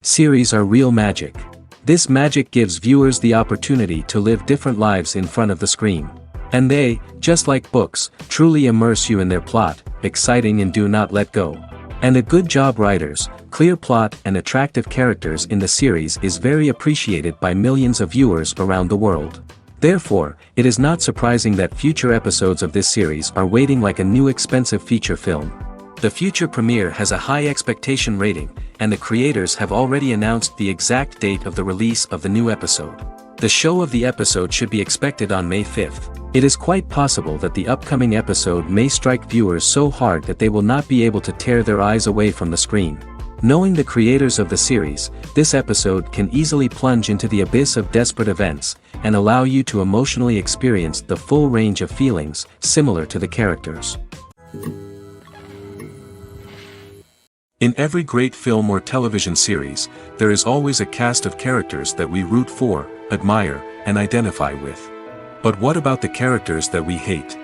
Series are real magic. This magic gives viewers the opportunity to live different lives in front of the screen. And they, just like books, truly immerse you in their plot, exciting and do not let go. And a good job writers, clear plot and attractive characters in the series is very appreciated by millions of viewers around the world. Therefore, it is not surprising that future episodes of this series are waiting like a new expensive feature film. The future premiere has a high expectation rating, and the creators have already announced the exact date of the release of the new episode. The show of the episode should be expected on May 5th. It is quite possible that the upcoming episode may strike viewers so hard that they will not be able to tear their eyes away from the screen. Knowing the creators of the series, this episode can easily plunge into the abyss of desperate events, and allow you to emotionally experience the full range of feelings, similar to the characters. In every great film or television series, there is always a cast of characters that we root for, admire, and identify with. But what about the characters that we hate?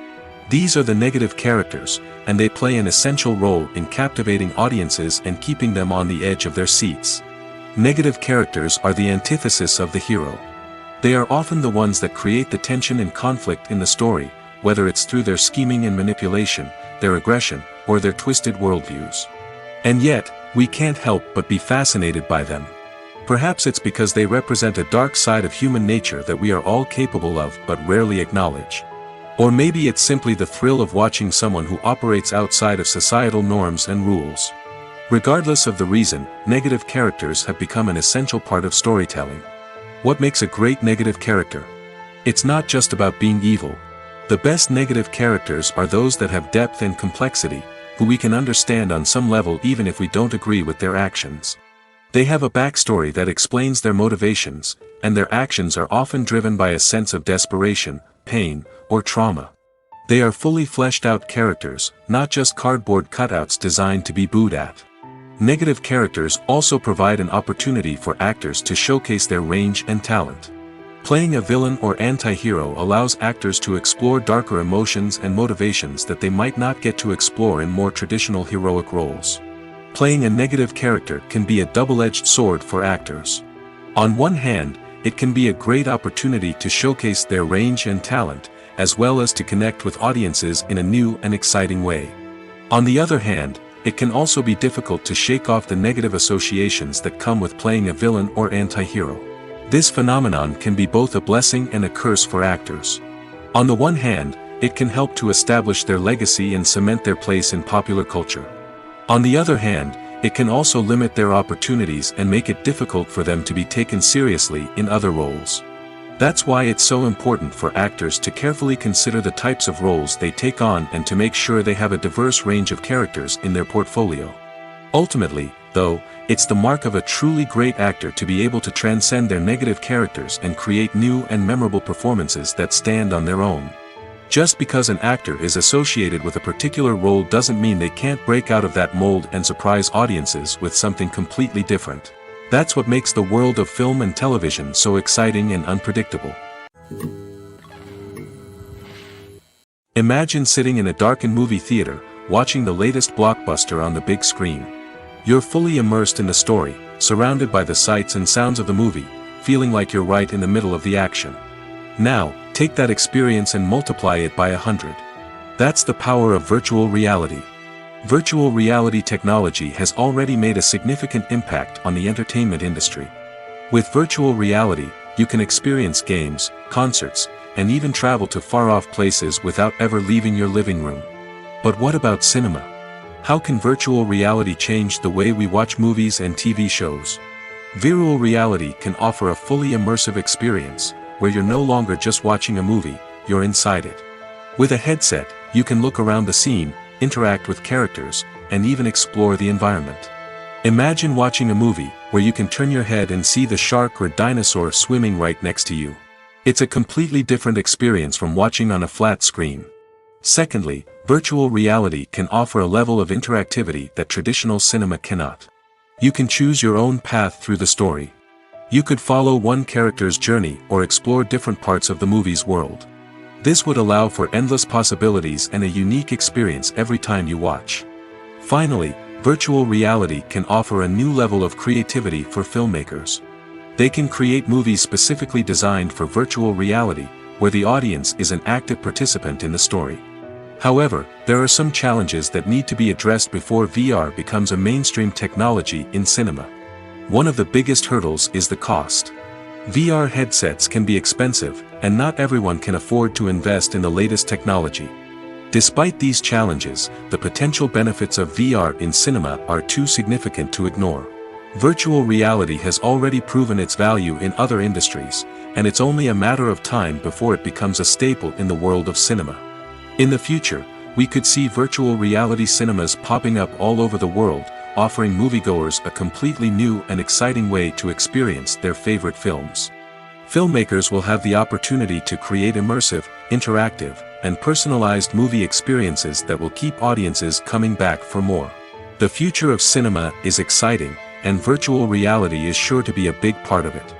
These are the negative characters, and they play an essential role in captivating audiences and keeping them on the edge of their seats. Negative characters are the antithesis of the hero. They are often the ones that create the tension and conflict in the story, whether it's through their scheming and manipulation, their aggression, or their twisted worldviews. And yet, we can't help but be fascinated by them. Perhaps it's because they represent a dark side of human nature that we are all capable of but rarely acknowledge. Or maybe it's simply the thrill of watching someone who operates outside of societal norms and rules. Regardless of the reason, negative characters have become an essential part of storytelling. What makes a great negative character? It's not just about being evil. The best negative characters are those that have depth and complexity, who we can understand on some level even if we don't agree with their actions. They have a backstory that explains their motivations, and their actions are often driven by a sense of desperation, pain, or trauma. They are fully fleshed out characters, not just cardboard cutouts designed to be booed at. Negative characters also provide an opportunity for actors to showcase their range and talent. Playing a villain or anti-hero allows actors to explore darker emotions and motivations that they might not get to explore in more traditional heroic roles. Playing a negative character can be a double-edged sword for actors. On one hand, it can be a great opportunity to showcase their range and talent, as well as to connect with audiences in a new and exciting way. On the other hand, it can also be difficult to shake off the negative associations that come with playing a villain or anti-hero. This phenomenon can be both a blessing and a curse for actors. On the one hand, it can help to establish their legacy and cement their place in popular culture. On the other hand, it can also limit their opportunities and make it difficult for them to be taken seriously in other roles. That's why it's so important for actors to carefully consider the types of roles they take on and to make sure they have a diverse range of characters in their portfolio. Ultimately, though, it's the mark of a truly great actor to be able to transcend their negative characters and create new and memorable performances that stand on their own. Just because an actor is associated with a particular role doesn't mean they can't break out of that mold and surprise audiences with something completely different. That's what makes the world of film and television so exciting and unpredictable. Imagine sitting in a darkened movie theater, watching the latest blockbuster on the big screen. You're fully immersed in the story, surrounded by the sights and sounds of the movie, feeling like you're right in the middle of the action. Now, take that experience and multiply it by 100. That's the power of virtual reality. Virtual reality technology has already made a significant impact on the entertainment industry. With virtual reality, you can experience games, concerts, and even travel to far-off places without ever leaving your living room. But what about cinema? How can virtual reality change the way we watch movies and TV shows? Virtual reality can offer a fully immersive experience, where you're no longer just watching a movie, you're inside it. With a headset, you can look around the scene, interact with characters, and even explore the environment. Imagine watching a movie where you can turn your head and see the shark or dinosaur swimming right next to you. It's a completely different experience from watching on a flat screen. Secondly, virtual reality can offer a level of interactivity that traditional cinema cannot. You can choose your own path through the story. You could follow one character's journey or explore different parts of the movie's world. This would allow for endless possibilities and a unique experience every time you watch. Finally, Virtual reality can offer a new level of creativity for filmmakers. They can create movies specifically designed for virtual reality, where the audience is an active participant in the story. However, there are some challenges that need to be addressed before VR becomes a mainstream technology in cinema. One of the biggest hurdles is the cost. VR headsets can be expensive, and not everyone can afford to invest in the latest technology. Despite these challenges, the potential benefits of VR in cinema are too significant to ignore. Virtual reality has already proven its value in other industries, and it's only a matter of time before it becomes a staple in the world of cinema. In the future, we could see virtual reality cinemas popping up all over the world, offering moviegoers a completely new and exciting way to experience their favorite films. Filmmakers will have the opportunity to create immersive, interactive, and personalized movie experiences that will keep audiences coming back for more. The future of cinema is exciting, and virtual reality is sure to be a big part of it.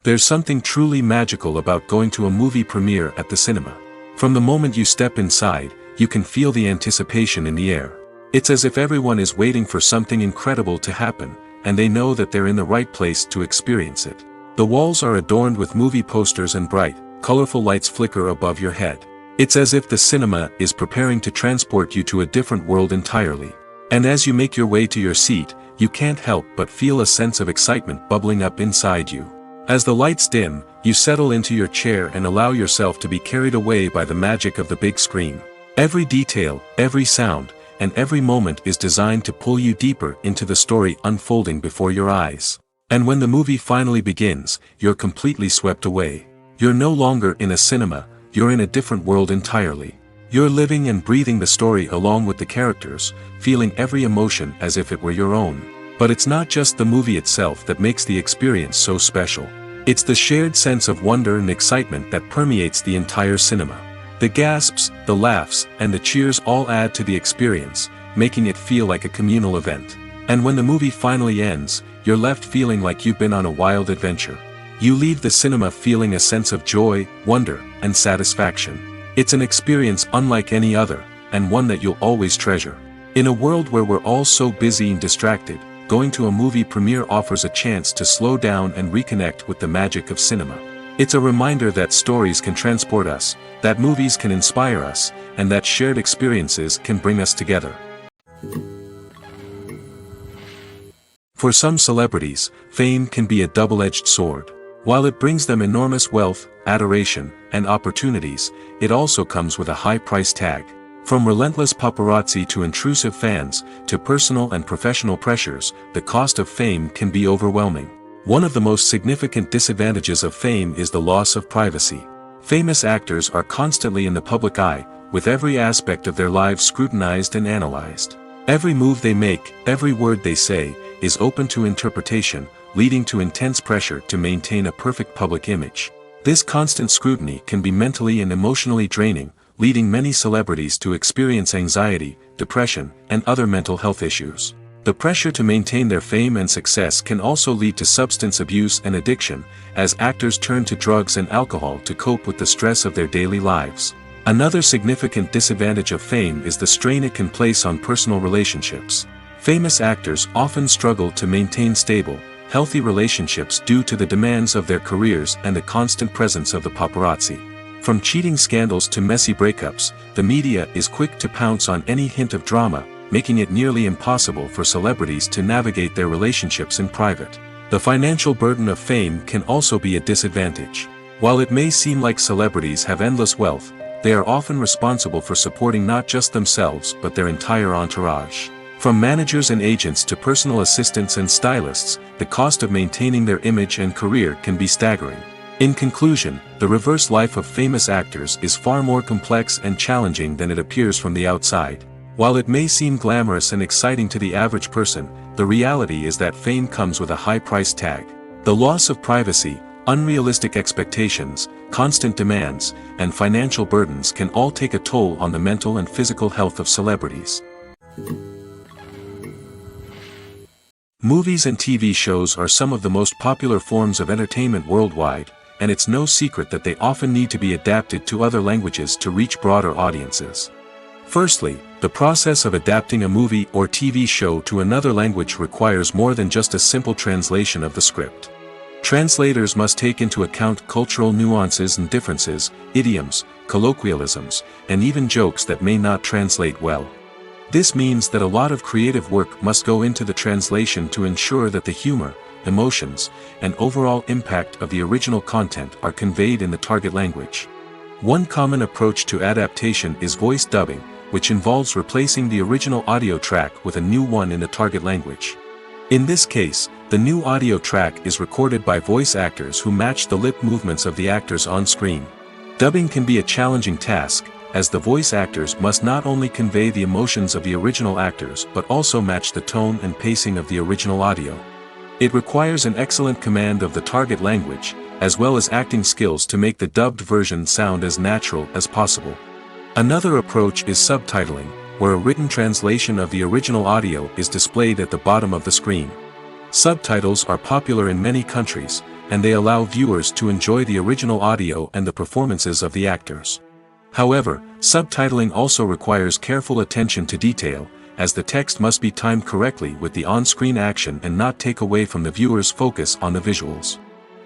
There's something truly magical about going to a movie premiere at the cinema. From the moment you step inside, you can feel the anticipation in the air. It's as if everyone is waiting for something incredible to happen, and they know that they're in the right place to experience it. The walls are adorned with movie posters and bright, colorful lights flicker above your head. It's as if the cinema is preparing to transport you to a different world entirely. And as you make your way to your seat, you can't help but feel a sense of excitement bubbling up inside you. As the lights dim, you settle into your chair and allow yourself to be carried away by the magic of the big screen. Every detail, every sound, and every moment is designed to pull you deeper into the story unfolding before your eyes. And when the movie finally begins, you're completely swept away. You're no longer in a cinema, you're in a different world entirely. You're living and breathing the story along with the characters, feeling every emotion as if it were your own. But it's not just the movie itself that makes the experience so special. It's the shared sense of wonder and excitement that permeates the entire cinema. The gasps, the laughs, and the cheers all add to the experience, making it feel like a communal event. And when the movie finally ends, you're left feeling like you've been on a wild adventure. You leave the cinema feeling a sense of joy, wonder, and satisfaction. It's an experience unlike any other, and one that you'll always treasure. In a world where we're all so busy and distracted, going to a movie premiere offers a chance to slow down and reconnect with the magic of cinema. It's a reminder that stories can transport us, that movies can inspire us, and that shared experiences can bring us together. For some celebrities, fame can be a double-edged sword. While it brings them enormous wealth, adoration, and opportunities, it also comes with a high price tag. From relentless paparazzi to intrusive fans, to personal and professional pressures, the cost of fame can be overwhelming. One of the most significant disadvantages of fame is the loss of privacy. Famous actors are constantly in the public eye, with every aspect of their lives scrutinized and analyzed. Every move they make, every word they say, is open to interpretation, leading to intense pressure to maintain a perfect public image. This constant scrutiny can be mentally and emotionally draining, leading many celebrities to experience anxiety, depression, and other mental health issues. The pressure to maintain their fame and success can also lead to substance abuse and addiction, as actors turn to drugs and alcohol to cope with the stress of their daily lives. Another significant disadvantage of fame is the strain it can place on personal relationships. Famous actors often struggle to maintain stable, healthy relationships due to the demands of their careers and the constant presence of the paparazzi. From cheating scandals to messy breakups, the media is quick to pounce on any hint of drama, making it nearly impossible for celebrities to navigate their relationships in private. The financial burden of fame can also be a disadvantage. While it may seem like celebrities have endless wealth, they are often responsible for supporting not just themselves but their entire entourage. From managers and agents to personal assistants and stylists, the cost of maintaining their image and career can be staggering. In conclusion, the reverse life of famous actors is far more complex and challenging than it appears from the outside. While it may seem glamorous and exciting to the average person, the reality is that fame comes with a high price tag. The loss of privacy, unrealistic expectations, constant demands, and financial burdens can all take a toll on the mental and physical health of celebrities. Movies and TV shows are some of the most popular forms of entertainment worldwide, and it's no secret that they often need to be adapted to other languages to reach broader audiences. Firstly, The process of adapting a movie or TV show to another language requires more than just a simple translation of the script. Translators must take into account cultural nuances and differences, idioms, colloquialisms, and even jokes that may not translate well. This means that a lot of creative work must go into the translation to ensure that the humor, emotions, and overall impact of the original content are conveyed in the target language. One common approach to adaptation is voice dubbing, which involves replacing the original audio track with a new one in the target language. In this case, the new audio track is recorded by voice actors who match the lip movements of the actors on screen. Dubbing can be a challenging task, as the voice actors must not only convey the emotions of the original actors but also match the tone and pacing of the original audio. It requires an excellent command of the target language, as well as acting skills to make the dubbed version sound as natural as possible. Another approach is subtitling, where a written translation of the original audio is displayed at the bottom of the screen. Subtitles are popular in many countries, and they allow viewers to enjoy the original audio and the performances of the actors. However, subtitling also requires careful attention to detail, as the text must be timed correctly with the on-screen action and not take away from the viewer's focus on the visuals.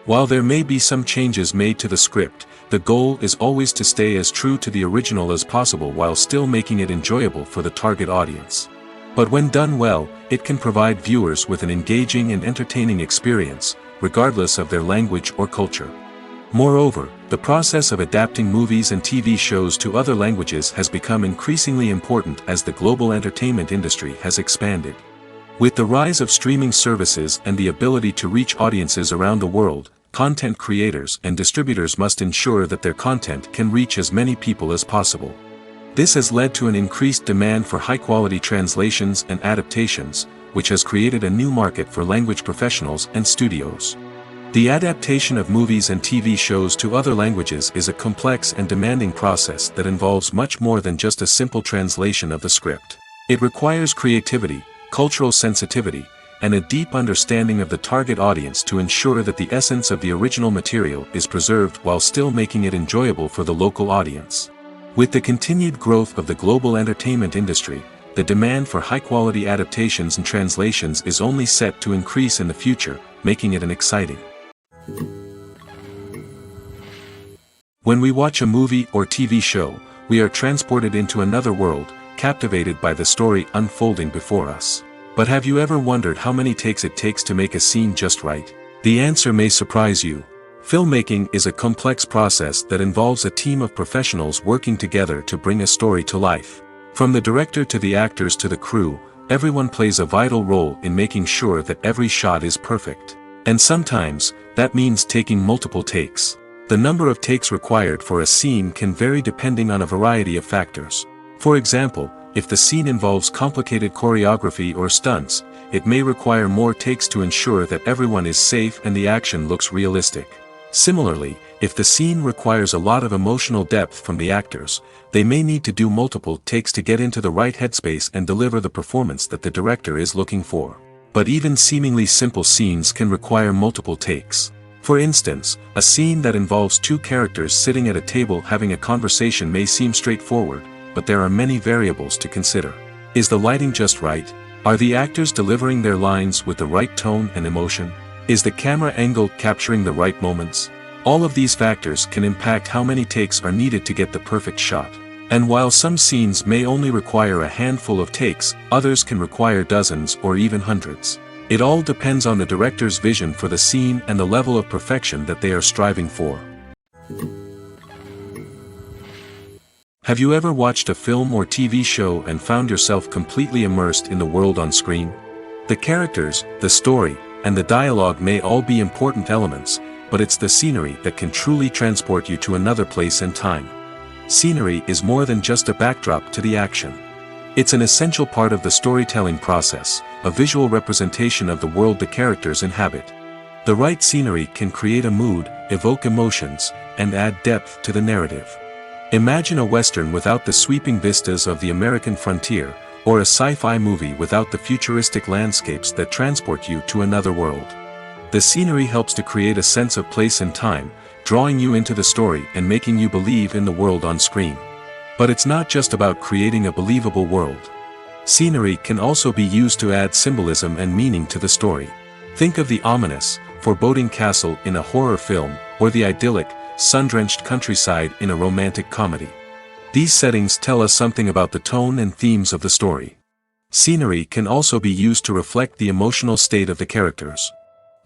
While there may be some changes made to the script, the goal is always to stay as true to the original as possible while still making it enjoyable for the target audience. But when done well, it can provide viewers with an engaging and entertaining experience, regardless of their language or culture. Moreover, the process of adapting movies and TV shows to other languages has become increasingly important as the global entertainment industry has expanded. With the rise of streaming services and the ability to reach audiences around the world, content creators and distributors must ensure that their content can reach as many people as possible. This has led to an increased demand for high-quality translations and adaptations, which has created a new market for language professionals and studios. The adaptation of movies and TV shows to other languages is a complex and demanding process that involves much more than just a simple translation of the script. It requires creativity, cultural sensitivity, and a deep understanding of the target audience to ensure that the essence of the original material is preserved while still making it enjoyable for the local audience. With the continued growth of the global entertainment industry, the demand for high-quality adaptations and translations is only set to increase in the future, making it an exciting. When we watch a movie or TV show, we are transported into another world, captivated by the story unfolding before us. But have you ever wondered how many takes it takes to make a scene just right? The answer may surprise you. Filmmaking is a complex process that involves a team of professionals working together to bring a story to life. From the director to the actors to the crew, everyone plays a vital role in making sure that every shot is perfect. And sometimes, that means taking multiple takes. The number of takes required for a scene can vary depending on a variety of factors. For example, if the scene involves complicated choreography or stunts, it may require more takes to ensure that everyone is safe and the action looks realistic. Similarly, if the scene requires a lot of emotional depth from the actors, they may need to do multiple takes to get into the right headspace and deliver the performance that the director is looking for. But even seemingly simple scenes can require multiple takes. For instance, a scene that involves two characters sitting at a table having a conversation may seem straightforward, but there are many variables to consider. Is the lighting just right? Are the actors delivering their lines with the right tone and emotion? Is the camera angle capturing the right moments? All of these factors can impact how many takes are needed to get the perfect shot. And while some scenes may only require a handful of takes, others can require dozens or even hundreds. It all depends on the director's vision for the scene and the level of perfection that they are striving for. Have you ever watched a film or TV show and found yourself completely immersed in the world on screen? The characters, the story, and the dialogue may all be important elements, but it's the scenery that can truly transport you to another place and time. Scenery is more than just a backdrop to the action. It's an essential part of the storytelling process, a visual representation of the world the characters inhabit. The right scenery can create a mood, evoke emotions, and add depth to the narrative. Imagine a Western without the sweeping vistas of the American frontier, or a sci-fi movie without the futuristic landscapes that transport you to another world. The scenery helps to create a sense of place and time, drawing you into the story and making you believe in the world on screen. But it's not just about creating a believable world. Scenery can also be used to add symbolism and meaning to the story. Think of the ominous, foreboding castle in a horror film, or the idyllic, sun-drenched countryside in a romantic comedy. These settings tell us something about the tone and themes of the story. Scenery can also be used to reflect the emotional state of the characters.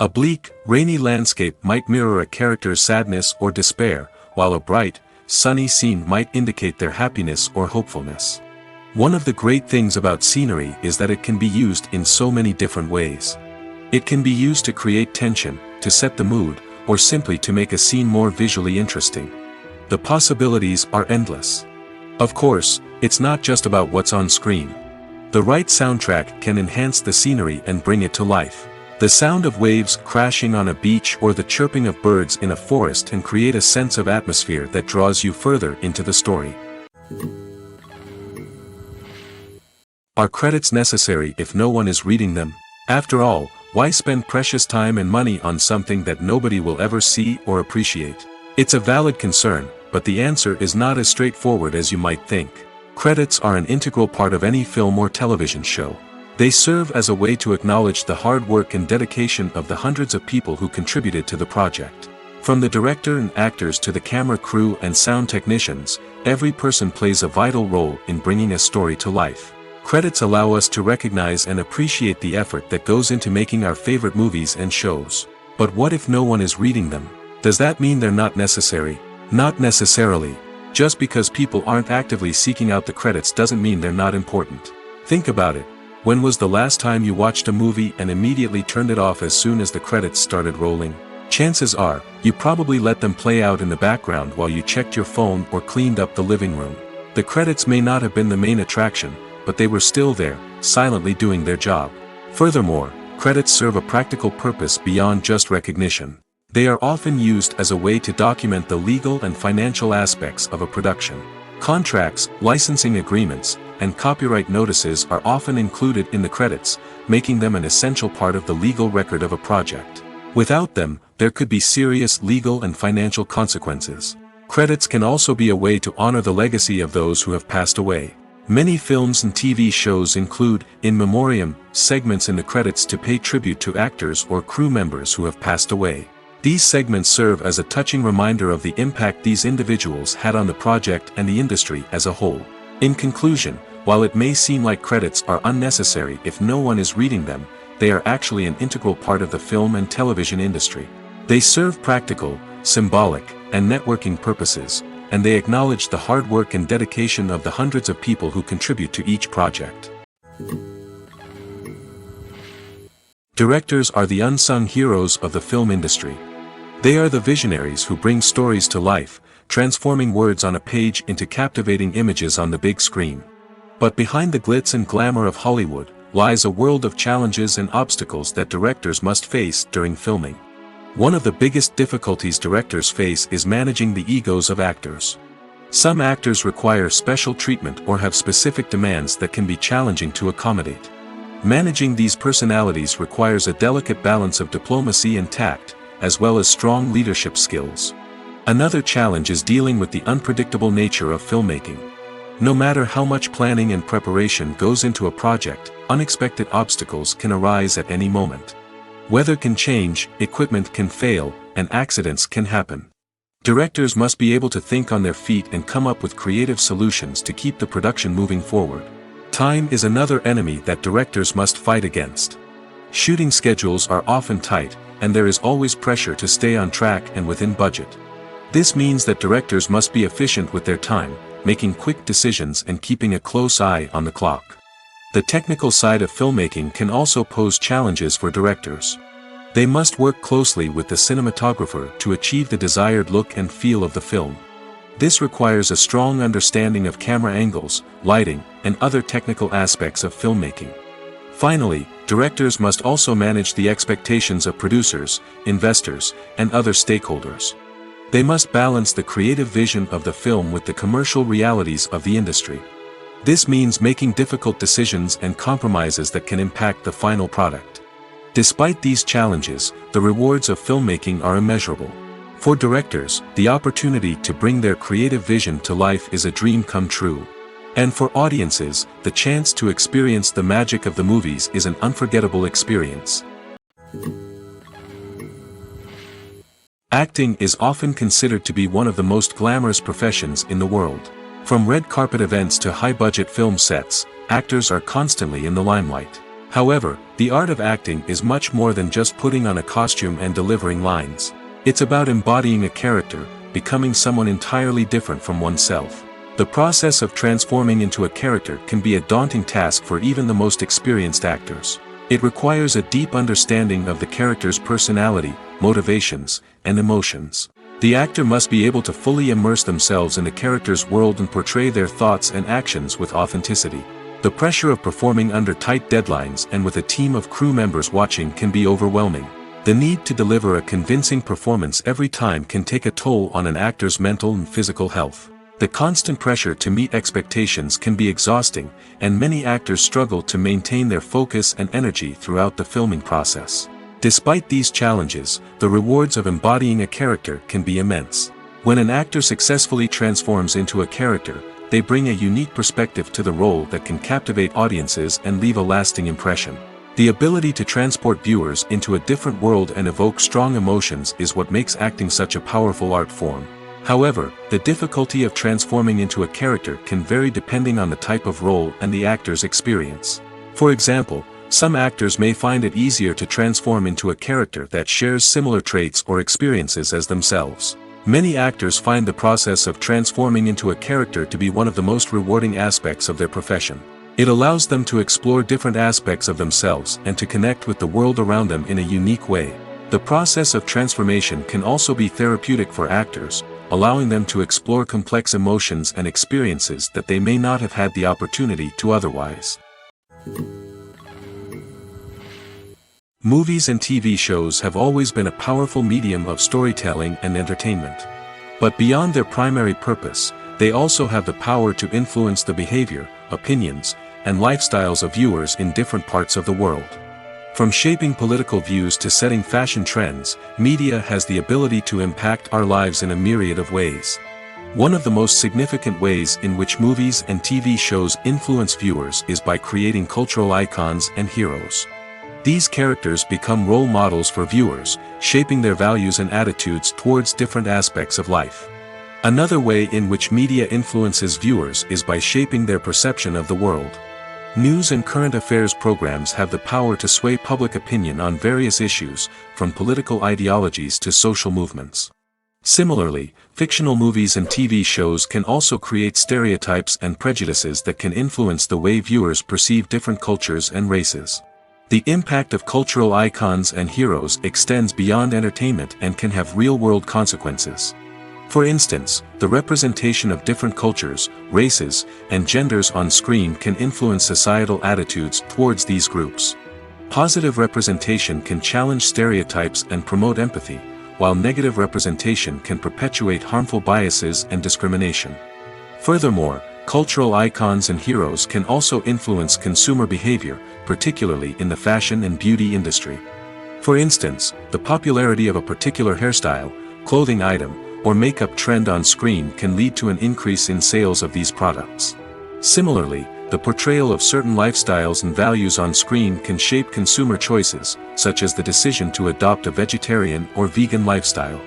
A bleak, rainy landscape might mirror a character's sadness or despair, while a bright, sunny scene might indicate their happiness or hopefulness. One of the great things about scenery is that it can be used in so many different ways. It can be used to create tension, to set the mood, or simply to make a scene more visually interesting. The possibilities are endless. Of course, it's not just about what's on screen. The right soundtrack can enhance the scenery and bring it to life. The sound of waves crashing on a beach or the chirping of birds in a forest can create a sense of atmosphere that draws you further into the story. Are credits necessary if no one is reading them? After all, why spend precious time and money on something that nobody will ever see or appreciate? It's a valid concern, but the answer is not as straightforward as you might think. Credits are an integral part of any film or television show. They serve as a way to acknowledge the hard work and dedication of the hundreds of people who contributed to the project. From the director and actors to the camera crew and sound technicians, every person plays a vital role in bringing a story to life. Credits allow us to recognize and appreciate the effort that goes into making our favorite movies and shows. But what if no one is reading them? Does that mean they're not necessary? Not necessarily. Just because people aren't actively seeking out the credits doesn't mean they're not important. Think about it. When was the last time you watched a movie and immediately turned it off as soon as the credits started rolling? Chances are, you probably let them play out in the background while you checked your phone or cleaned up the living room. The credits may not have been the main attraction, but they were still there, silently doing their job. Furthermore, credits serve a practical purpose beyond just recognition. They are often used as a way to document the legal and financial aspects of a production. Contracts, licensing agreements, and copyright notices are often included in the credits, making them an essential part of the legal record of a project. Without them, there could be serious legal and financial consequences. Credits can also be a way to honor the legacy of those who have passed away. Many films and TV shows include, in memoriam, segments in the credits to pay tribute to actors or crew members who have passed away. These segments serve as a touching reminder of the impact these individuals had on the project and the industry as a whole. In conclusion, while it may seem like credits are unnecessary if no one is reading them, they are actually an integral part of the film and television industry. They serve practical, symbolic, and networking purposes, and they acknowledge the hard work and dedication of the hundreds of people who contribute to each project. Directors are the unsung heroes of the film industry. They are the visionaries who bring stories to life, transforming words on a page into captivating images on the big screen. But behind the glitz and glamour of Hollywood, lies a world of challenges and obstacles that directors must face during filming. One of the biggest difficulties directors face is managing the egos of actors. Some actors require special treatment or have specific demands that can be challenging to accommodate. Managing these personalities requires a delicate balance of diplomacy and tact, as well as strong leadership skills. Another challenge is dealing with the unpredictable nature of filmmaking. No matter how much planning and preparation goes into a project, unexpected obstacles can arise at any moment. Weather can change, equipment can fail, and accidents can happen. Directors must be able to think on their feet and come up with creative solutions to keep the production moving forward. Time is another enemy that directors must fight against. Shooting schedules are often tight, and there is always pressure to stay on track and within budget. This means that directors must be efficient with their time, making quick decisions and keeping a close eye on the clock. The technical side of filmmaking can also pose challenges for directors. They must work closely with the cinematographer to achieve the desired look and feel of the film. This requires a strong understanding of camera angles, lighting, and other technical aspects of filmmaking. Finally, directors must also manage the expectations of producers, investors, and other stakeholders. They must balance the creative vision of the film with the commercial realities of the industry. This means making difficult decisions and compromises that can impact the final product. Despite these challenges, the rewards of filmmaking are immeasurable. For directors, the opportunity to bring their creative vision to life is a dream come true. And for audiences, the chance to experience the magic of the movies is an unforgettable experience. Acting is often considered to be one of the most glamorous professions in the world. From red carpet events to high-budget film sets, actors are constantly in the limelight. However, the art of acting is much more than just putting on a costume and delivering lines. It's about embodying a character, becoming someone entirely different from oneself. The process of transforming into a character can be a daunting task for even the most experienced actors. It requires a deep understanding of the character's personality, motivations, and emotions. The actor must be able to fully immerse themselves in the character's world and portray their thoughts and actions with authenticity. The pressure of performing under tight deadlines and with a team of crew members watching can be overwhelming. The need to deliver a convincing performance every time can take a toll on an actor's mental and physical health. The constant pressure to meet expectations can be exhausting, and many actors struggle to maintain their focus and energy throughout the filming process. Despite these challenges, the rewards of embodying a character can be immense. When an actor successfully transforms into a character, they bring a unique perspective to the role that can captivate audiences and leave a lasting impression. The ability to transport viewers into a different world and evoke strong emotions is what makes acting such a powerful art form. However, the difficulty of transforming into a character can vary depending on the type of role and the actor's experience. For example, some actors may find it easier to transform into a character that shares similar traits or experiences as themselves. Many actors find the process of transforming into a character to be one of the most rewarding aspects of their profession. It allows them to explore different aspects of themselves and to connect with the world around them in a unique way. The process of transformation can also be therapeutic for actors, allowing them to explore complex emotions and experiences that they may not have had the opportunity to otherwise. Movies and TV shows have always been a powerful medium of storytelling and entertainment. But beyond their primary purpose, they also have the power to influence the behavior, opinions, and lifestyles of viewers in different parts of the world. From shaping political views to setting fashion trends, media has the ability to impact our lives in a myriad of ways. One of the most significant ways in which movies and TV shows influence viewers is by creating cultural icons and heroes. These characters become role models for viewers, shaping their values and attitudes towards different aspects of life. Another way in which media influences viewers is by shaping their perception of the world. News and current affairs programs have the power to sway public opinion on various issues, from political ideologies to social movements. Similarly, fictional movies and TV shows can also create stereotypes and prejudices that can influence the way viewers perceive different cultures and races. The impact of cultural icons and heroes extends beyond entertainment and can have real-world consequences. For instance, the representation of different cultures, races, and genders on screen can influence societal attitudes towards these groups. Positive representation can challenge stereotypes and promote empathy, while negative representation can perpetuate harmful biases and discrimination. Furthermore, cultural icons and heroes can also influence consumer behavior, particularly in the fashion and beauty industry. For instance, the popularity of a particular hairstyle, clothing item, or makeup trend on screen can lead to an increase in sales of these products. Similarly, the portrayal of certain lifestyles and values on screen can shape consumer choices, such as the decision to adopt a vegetarian or vegan lifestyle.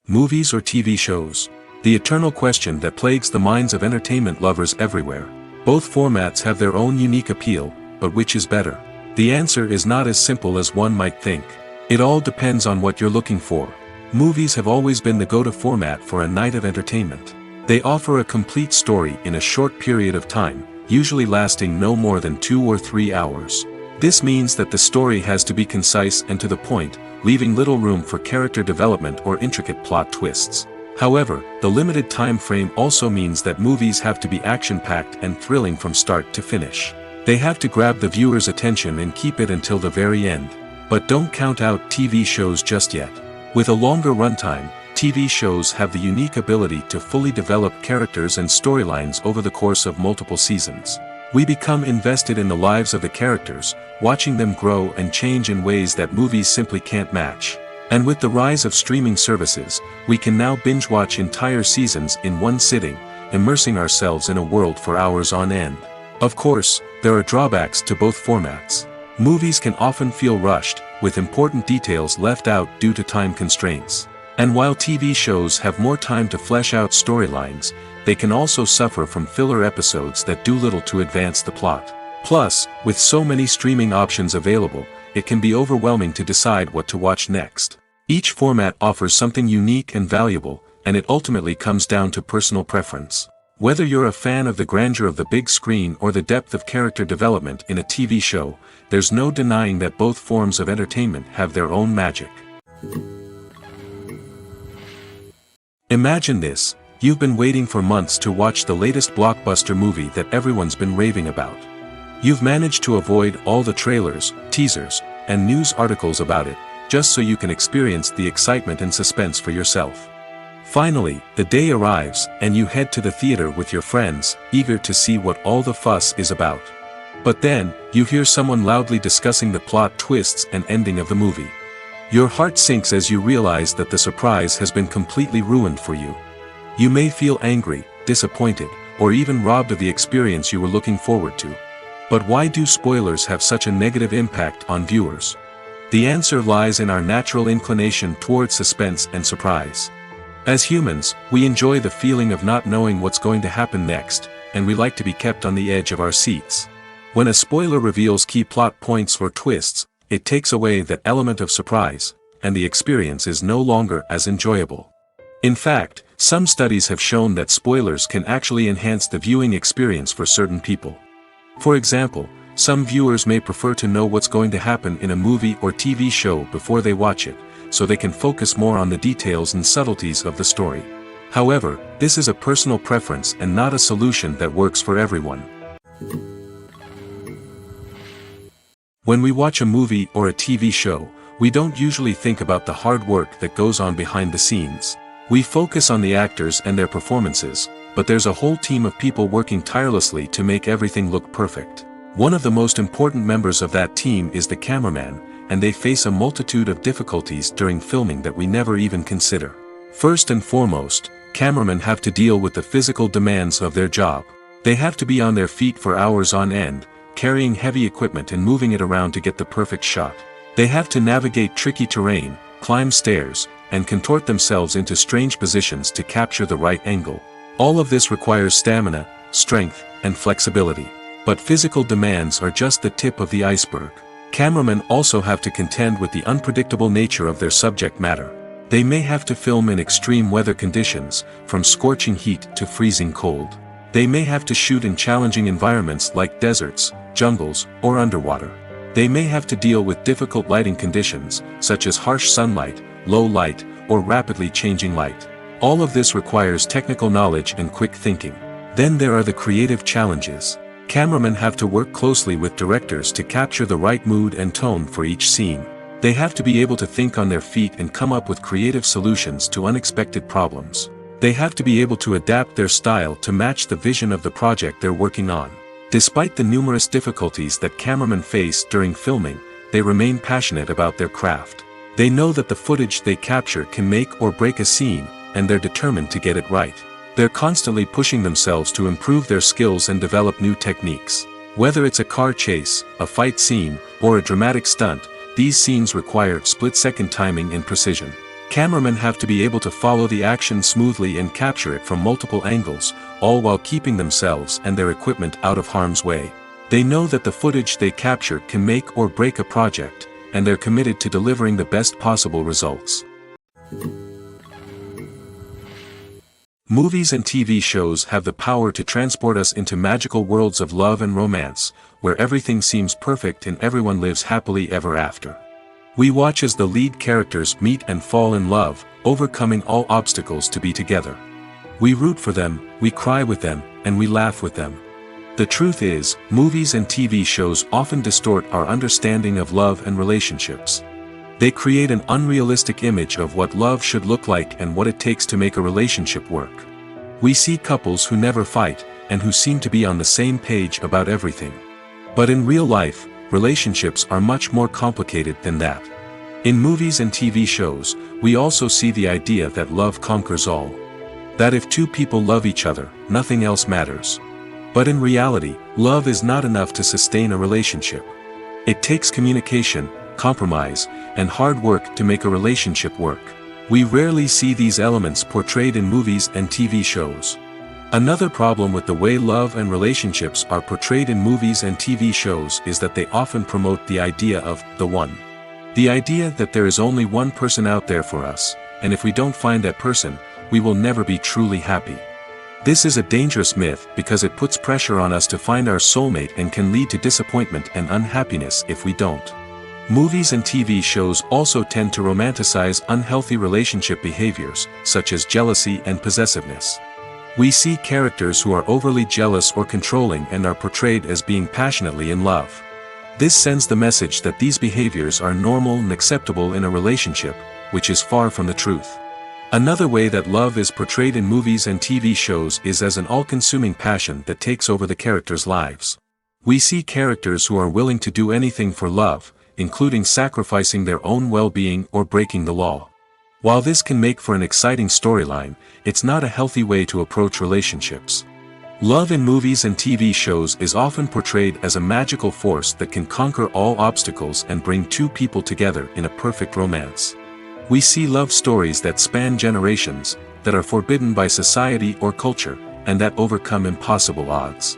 Movies or TV shows? The eternal question that plagues the minds of entertainment lovers everywhere. Both formats have their own unique appeal, but which is better? The answer is not as simple as one might think. It all depends on what you're looking for. Movies have always been the go-to format for a night of entertainment. They offer a complete story in a short period of time, usually lasting no more than 2 or 3 hours. This means that the story has to be concise and to the point, leaving little room for character development or intricate plot twists. However, the limited time frame also means that movies have to be action-packed and thrilling from start to finish. They have to grab the viewer's attention and keep it until the very end. But don't count out TV shows just yet. With a longer runtime, TV shows have the unique ability to fully develop characters and storylines over the course of multiple seasons. We become invested in the lives of the characters, watching them grow and change in ways that movies simply can't match. And with the rise of streaming services, we can now binge-watch entire seasons in one sitting, immersing ourselves in a world for hours on end. Of course, there are drawbacks to both formats. Movies can often feel rushed, with important details left out due to time constraints. And while TV shows have more time to flesh out storylines, they can also suffer from filler episodes that do little to advance the plot. Plus, with so many streaming options available, it can be overwhelming to decide what to watch next. Each format offers something unique and valuable, and it ultimately comes down to personal preference. Whether you're a fan of the grandeur of the big screen or the depth of character development in a TV show, there's no denying that both forms of entertainment have their own magic. Imagine this: you've been waiting for months to watch the latest blockbuster movie that everyone's been raving about. You've managed to avoid all the trailers, teasers, and news articles about it, just so you can experience the excitement and suspense for yourself. Finally, the day arrives, and you head to the theater with your friends, eager to see what all the fuss is about. But then, you hear someone loudly discussing the plot twists and ending of the movie. Your heart sinks as you realize that the surprise has been completely ruined for you. You may feel angry, disappointed, or even robbed of the experience you were looking forward to. But why do spoilers have such a negative impact on viewers? The answer lies in our natural inclination toward suspense and surprise. As humans, we enjoy the feeling of not knowing what's going to happen next, and we like to be kept on the edge of our seats. When a spoiler reveals key plot points or twists, it takes away that element of surprise, and the experience is no longer as enjoyable. In fact, some studies have shown that spoilers can actually enhance the viewing experience for certain people. For example, some viewers may prefer to know what's going to happen in a movie or TV show before they watch it, so they can focus more on the details and subtleties of the story. However, this is a personal preference and not a solution that works for everyone. When we watch a movie or a TV show, we don't usually think about the hard work that goes on behind the scenes. We focus on the actors and their performances, but there's a whole team of people working tirelessly to make everything look perfect. One of the most important members of that team is the cameraman, and they face a multitude of difficulties during filming that we never even consider. First and foremost, cameramen have to deal with the physical demands of their job. They have to be on their feet for hours on end, carrying heavy equipment and moving it around to get the perfect shot. They have to navigate tricky terrain, climb stairs, and contort themselves into strange positions to capture the right angle. All of this requires stamina, strength, and flexibility. But physical demands are just the tip of the iceberg. Cameramen also have to contend with the unpredictable nature of their subject matter. They may have to film in extreme weather conditions, from scorching heat to freezing cold. They may have to shoot in challenging environments like deserts, jungles, or underwater. They may have to deal with difficult lighting conditions, such as harsh sunlight, low light, or rapidly changing light. All of this requires technical knowledge and quick thinking. Then there are the creative challenges. Cameramen have to work closely with directors to capture the right mood and tone for each scene. They have to be able to think on their feet and come up with creative solutions to unexpected problems. They have to be able to adapt their style to match the vision of the project they're working on. Despite the numerous difficulties that cameramen face during filming, they remain passionate about their craft. They know that the footage they capture can make or break a scene, and they're determined to get it right. They're constantly pushing themselves to improve their skills and develop new techniques. Whether it's a car chase, a fight scene, or a dramatic stunt, these scenes require split-second timing and precision. Cameramen have to be able to follow the action smoothly and capture it from multiple angles, all while keeping themselves and their equipment out of harm's way. They know that the footage they capture can make or break a project, and they're committed to delivering the best possible results. Movies and TV shows have the power to transport us into magical worlds of love and romance, where everything seems perfect and everyone lives happily ever after. We watch as the lead characters meet and fall in love, overcoming all obstacles to be together. We root for them, we cry with them, and we laugh with them. The truth is, movies and TV shows often distort our understanding of love and relationships. They create an unrealistic image of what love should look like and what it takes to make a relationship work. We see couples who never fight, and who seem to be on the same page about everything. But in real life, relationships are much more complicated than that. In movies and TV shows, we also see the idea that love conquers all. That if two people love each other, nothing else matters. But in reality, love is not enough to sustain a relationship. It takes communication, compromise, and hard work to make a relationship work. We rarely see these elements portrayed in movies and TV shows. Another problem with the way love and relationships are portrayed in movies and TV shows is that they often promote the idea of the one. The idea that there is only one person out there for us, and if we don't find that person, we will never be truly happy. This is a dangerous myth because it puts pressure on us to find our soulmate and can lead to disappointment and unhappiness if we don't. Movies and TV shows also tend to romanticize unhealthy relationship behaviors, such as jealousy and possessiveness. We see characters who are overly jealous or controlling and are portrayed as being passionately in love. This sends the message that these behaviors are normal and acceptable in a relationship, which is far from the truth. Another way that love is portrayed in movies and TV shows is as an all-consuming passion that takes over the characters' lives. We see characters who are willing to do anything for love, including sacrificing their own well-being or breaking the law. While this can make for an exciting storyline, it's not a healthy way to approach relationships. Love in movies and TV shows is often portrayed as a magical force that can conquer all obstacles and bring two people together in a perfect romance. We see love stories that span generations, that are forbidden by society or culture, and that overcome impossible odds.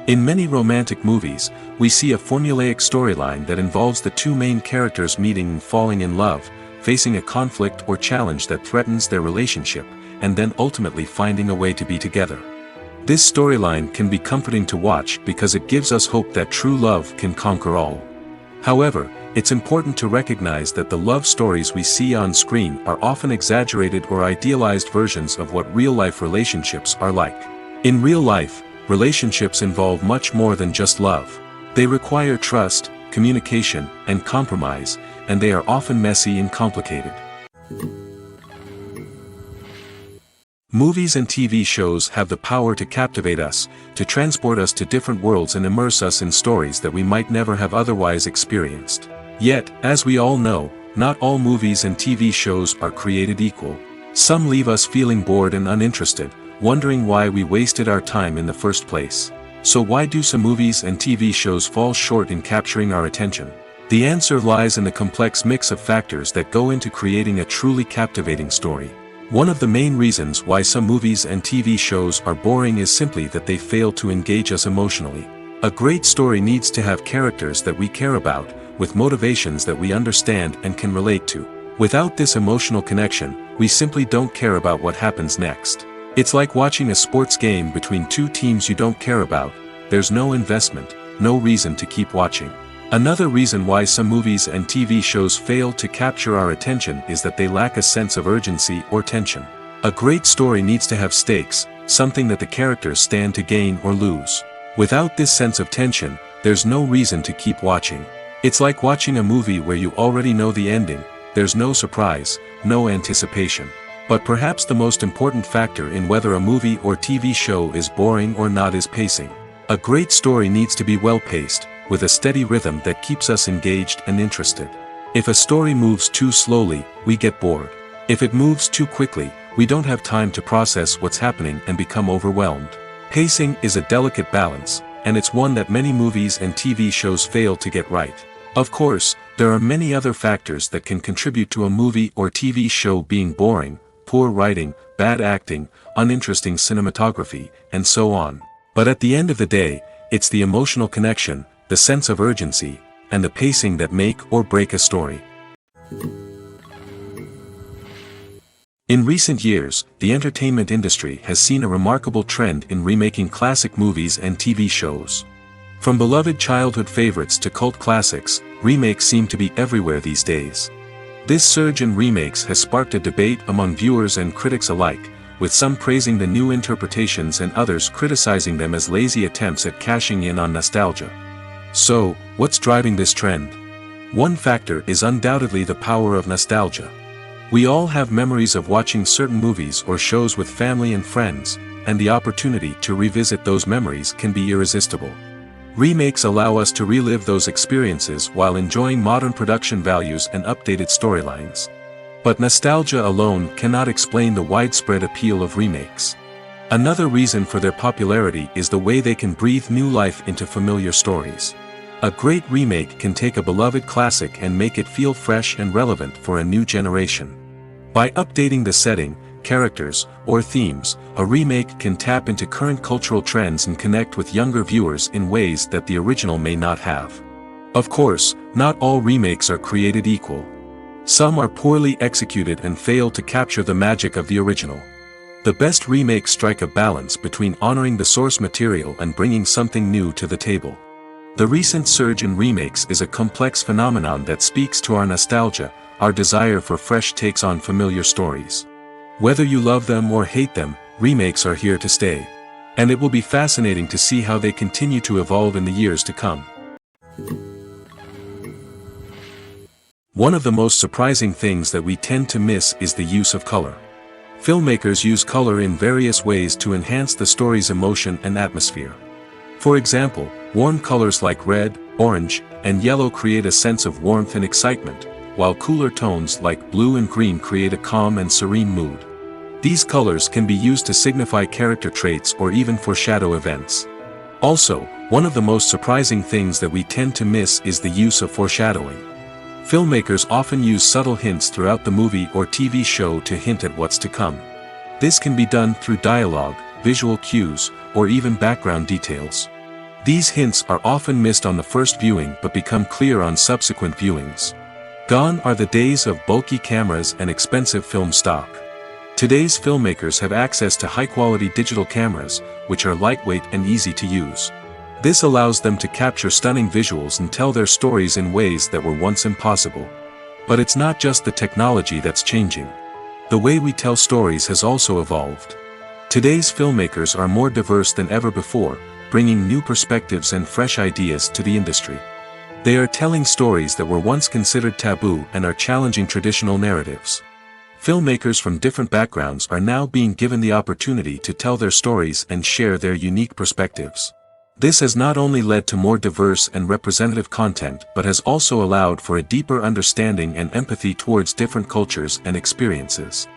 In many romantic movies, we see a formulaic storyline that involves the two main characters meeting and falling in love, facing a conflict or challenge that threatens their relationship, and then ultimately finding a way to be together. This storyline can be comforting to watch because it gives us hope that true love can conquer all. However, it's important to recognize that the love stories we see on screen are often exaggerated or idealized versions of what real-life relationships are like. In real life, relationships involve much more than just love. They require trust, communication, and compromise, and they are often messy and complicated. Movies and TV shows have the power to captivate us, to transport us to different worlds and immerse us in stories that we might never have otherwise experienced. Yet, as we all know, not all movies and TV shows are created equal. Some leave us feeling bored and uninterested, wondering why we wasted our time in the first place. So why do some movies and TV shows fall short in capturing our attention? The answer lies in the complex mix of factors that go into creating a truly captivating story. One of the main reasons why some movies and TV shows are boring is simply that they fail to engage us emotionally. A great story needs to have characters that we care about, with motivations that we understand and can relate to. Without this emotional connection, we simply don't care about what happens next. It's like watching a sports game between two teams you don't care about. There's no investment, no reason to keep watching. Another reason why some movies and TV shows fail to capture our attention is that they lack a sense of urgency or tension. A great story needs to have stakes, something that the characters stand to gain or lose. Without this sense of tension, there's no reason to keep watching. It's like watching a movie where you already know the ending. There's no surprise, no anticipation. But perhaps the most important factor in whether a movie or TV show is boring or not is pacing. A great story needs to be well-paced, with a steady rhythm that keeps us engaged and interested. If a story moves too slowly, we get bored. If it moves too quickly, we don't have time to process what's happening and become overwhelmed. Pacing is a delicate balance, and it's one that many movies and TV shows fail to get right. Of course, there are many other factors that can contribute to a movie or TV show being boring: poor writing, bad acting, uninteresting cinematography, and so on. But at the end of the day, it's the emotional connection, the sense of urgency, and the pacing that make or break a story. In recent years, the entertainment industry has seen a remarkable trend in remaking classic movies and TV shows. From beloved childhood favorites to cult classics, remakes seem to be everywhere these days. This surge in remakes has sparked a debate among viewers and critics alike, with some praising the new interpretations and others criticizing them as lazy attempts at cashing in on nostalgia. So, what's driving this trend? One factor is undoubtedly the power of nostalgia. We all have memories of watching certain movies or shows with family and friends, and the opportunity to revisit those memories can be irresistible. Remakes allow us to relive those experiences while enjoying modern production values and updated storylines. But nostalgia alone cannot explain the widespread appeal of remakes. Another reason for their popularity is the way they can breathe new life into familiar stories. A great remake can take a beloved classic and make it feel fresh and relevant for a new generation. By updating the setting, characters, or themes, a remake can tap into current cultural trends and connect with younger viewers in ways that the original may not have. Of course, not all remakes are created equal. Some are poorly executed and fail to capture the magic of the original. The best remakes strike a balance between honoring the source material and bringing something new to the table. The recent surge in remakes is a complex phenomenon that speaks to our nostalgia, our desire for fresh takes on familiar stories. Whether you love them or hate them, remakes are here to stay. And it will be fascinating to see how they continue to evolve in the years to come. One of the most surprising things that we tend to miss is the use of color. Filmmakers use color in various ways to enhance the story's emotion and atmosphere. For example, warm colors like red, orange, and yellow create a sense of warmth and excitement, while cooler tones like blue and green create a calm and serene mood. These colors can be used to signify character traits or even foreshadow events. Also, one of the most surprising things that we tend to miss is the use of foreshadowing. Filmmakers often use subtle hints throughout the movie or TV show to hint at what's to come. This can be done through dialogue, visual cues, or even background details. These hints are often missed on the first viewing but become clear on subsequent viewings. Gone are the days of bulky cameras and expensive film stock. Today's filmmakers have access to high-quality digital cameras, which are lightweight and easy to use. This allows them to capture stunning visuals and tell their stories in ways that were once impossible. But it's not just the technology that's changing. The way we tell stories has also evolved. Today's filmmakers are more diverse than ever before, bringing new perspectives and fresh ideas to the industry. They are telling stories that were once considered taboo and are challenging traditional narratives. Filmmakers from different backgrounds are now being given the opportunity to tell their stories and share their unique perspectives. This has not only led to more diverse and representative content but has also allowed for a deeper understanding and empathy towards different cultures and experiences.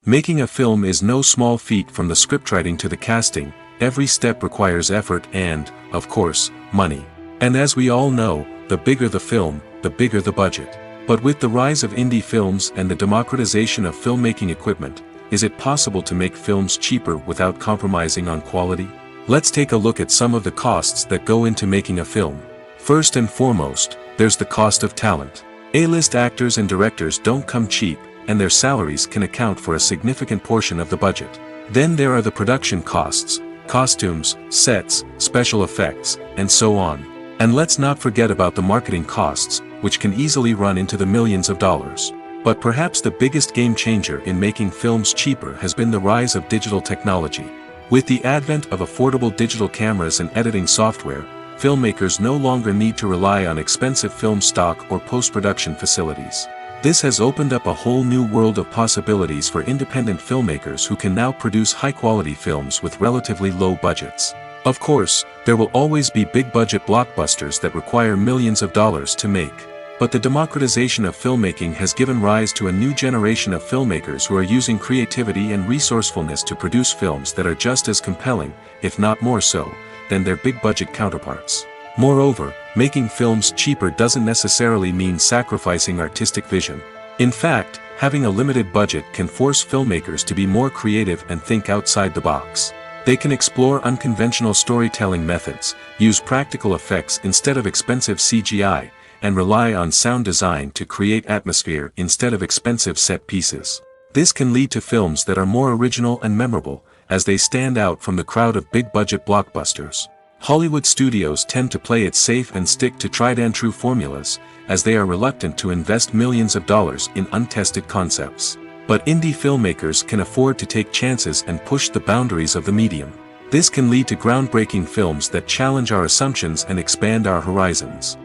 Making a film is no small feat. From the scriptwriting to the casting, every step requires effort and, of course, money. And as we all know, the bigger the film, the bigger the budget. But with the rise of indie films and the democratization of filmmaking equipment, is it possible to make films cheaper without compromising on quality? Let's take a look at some of the costs that go into making a film. First and foremost, there's the cost of talent. A-list actors and directors don't come cheap, and their salaries can account for a significant portion of the budget. Then there are the production costs, costumes, sets, special effects, and so on. And let's not forget about the marketing costs, which can easily run into the millions of dollars. But perhaps the biggest game changer in making films cheaper has been the rise of digital technology. With the advent of affordable digital cameras and editing software, filmmakers no longer need to rely on expensive film stock or post-production facilities. This has opened up a whole new world of possibilities for independent filmmakers who can now produce high-quality films with relatively low budgets. Of course, there will always be big-budget blockbusters that require millions of dollars to make. But the democratization of filmmaking has given rise to a new generation of filmmakers who are using creativity and resourcefulness to produce films that are just as compelling, if not more so, than their big-budget counterparts. Moreover, making films cheaper doesn't necessarily mean sacrificing artistic vision. In fact, having a limited budget can force filmmakers to be more creative and think outside the box. They can explore unconventional storytelling methods, use practical effects instead of expensive CGI, and rely on sound design to create atmosphere instead of expensive set pieces. This can lead to films that are more original and memorable, as they stand out from the crowd of big-budget blockbusters. Hollywood studios tend to play it safe and stick to tried-and-true formulas, as they are reluctant to invest millions of dollars in untested concepts. But indie filmmakers can afford to take chances and push the boundaries of the medium. This can lead to groundbreaking films that challenge our assumptions and expand our horizons.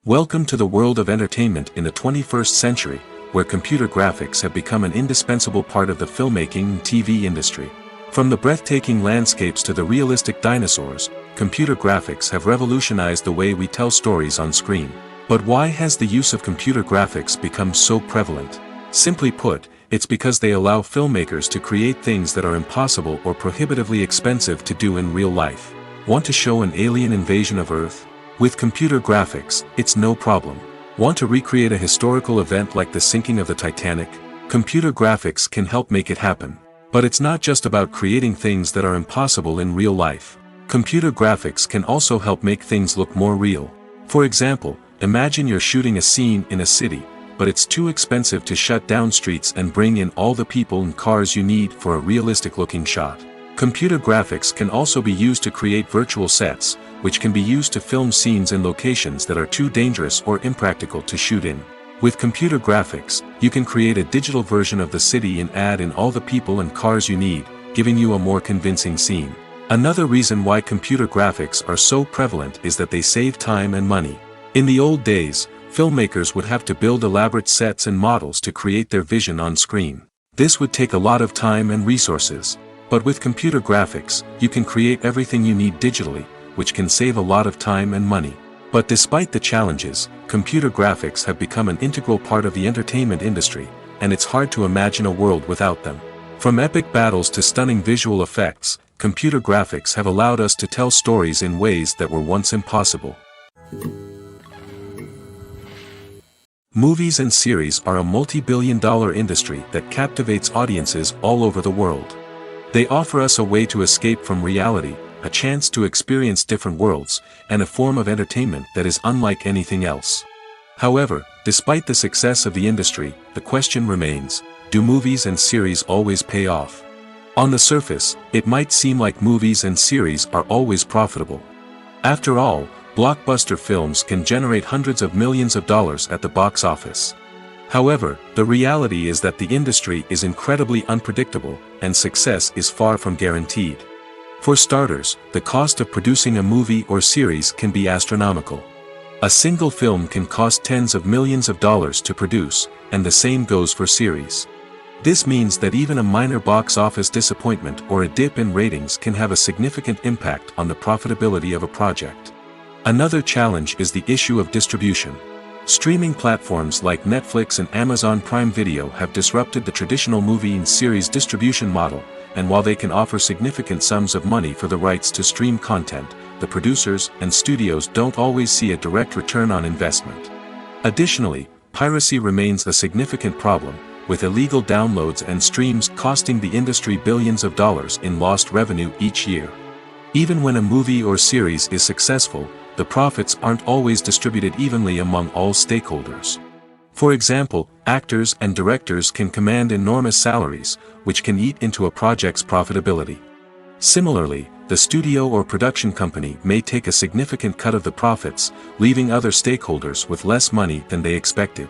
Welcome to the world of entertainment in the 21st century, where computer graphics have become an indispensable part of the filmmaking and TV industry. From the breathtaking landscapes to the realistic dinosaurs, computer graphics have revolutionized the way we tell stories on screen. But why has the use of computer graphics become so prevalent? Simply put, it's because they allow filmmakers to create things that are impossible or prohibitively expensive to do in real life. Want to show an alien invasion of Earth? With computer graphics, it's no problem. Want to recreate a historical event like the sinking of the Titanic? Computer graphics can help make it happen. But it's not just about creating things that are impossible in real life. Computer graphics can also help make things look more real. For example, imagine you're shooting a scene in a city, but it's too expensive to shut down streets and bring in all the people and cars you need for a realistic-looking shot. Computer graphics can also be used to create virtual sets, which can be used to film scenes in locations that are too dangerous or impractical to shoot in. With computer graphics, you can create a digital version of the city and add in all the people and cars you need, giving you a more convincing scene. Another reason why computer graphics are so prevalent is that they save time and money. In the old days, filmmakers would have to build elaborate sets and models to create their vision on screen. This would take a lot of time and resources. But with computer graphics, you can create everything you need digitally, which can save a lot of time and money. But despite the challenges, computer graphics have become an integral part of the entertainment industry, and it's hard to imagine a world without them. From epic battles to stunning visual effects, computer graphics have allowed us to tell stories in ways that were once impossible. Movies and series are a multi-billion-dollar industry that captivates audiences all over the world. They offer us a way to escape from reality, a chance to experience different worlds, and a form of entertainment that is unlike anything else. However, despite the success of the industry, the question remains, do movies and series always pay off? On the surface, it might seem like movies and series are always profitable. After all, blockbuster films can generate hundreds of millions of dollars at the box office. However, the reality is that the industry is incredibly unpredictable, and success is far from guaranteed. For starters, the cost of producing a movie or series can be astronomical. A single film can cost tens of millions of dollars to produce, and the same goes for series. This means that even a minor box office disappointment or a dip in ratings can have a significant impact on the profitability of a project. Another challenge is the issue of distribution. Streaming platforms like Netflix and Amazon Prime Video have disrupted the traditional movie and series distribution model, and while they can offer significant sums of money for the rights to stream content, the producers and studios don't always see a direct return on investment. Additionally, piracy remains a significant problem, with illegal downloads and streams costing the industry billions of dollars in lost revenue each year. Even when a movie or series is successful, the profits aren't always distributed evenly among all stakeholders. For example, actors and directors can command enormous salaries, which can eat into a project's profitability. Similarly, the studio or production company may take a significant cut of the profits, leaving other stakeholders with less money than they expected.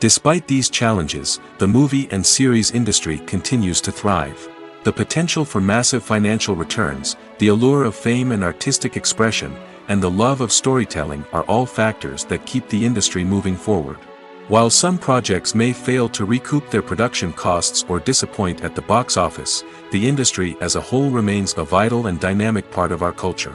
Despite these challenges, the movie and series industry continues to thrive. The potential for massive financial returns, the allure of fame and artistic expression, and the love of storytelling are all factors that keep the industry moving forward. While some projects may fail to recoup their production costs or disappoint at the box office, the industry as a whole remains a vital and dynamic part of our culture.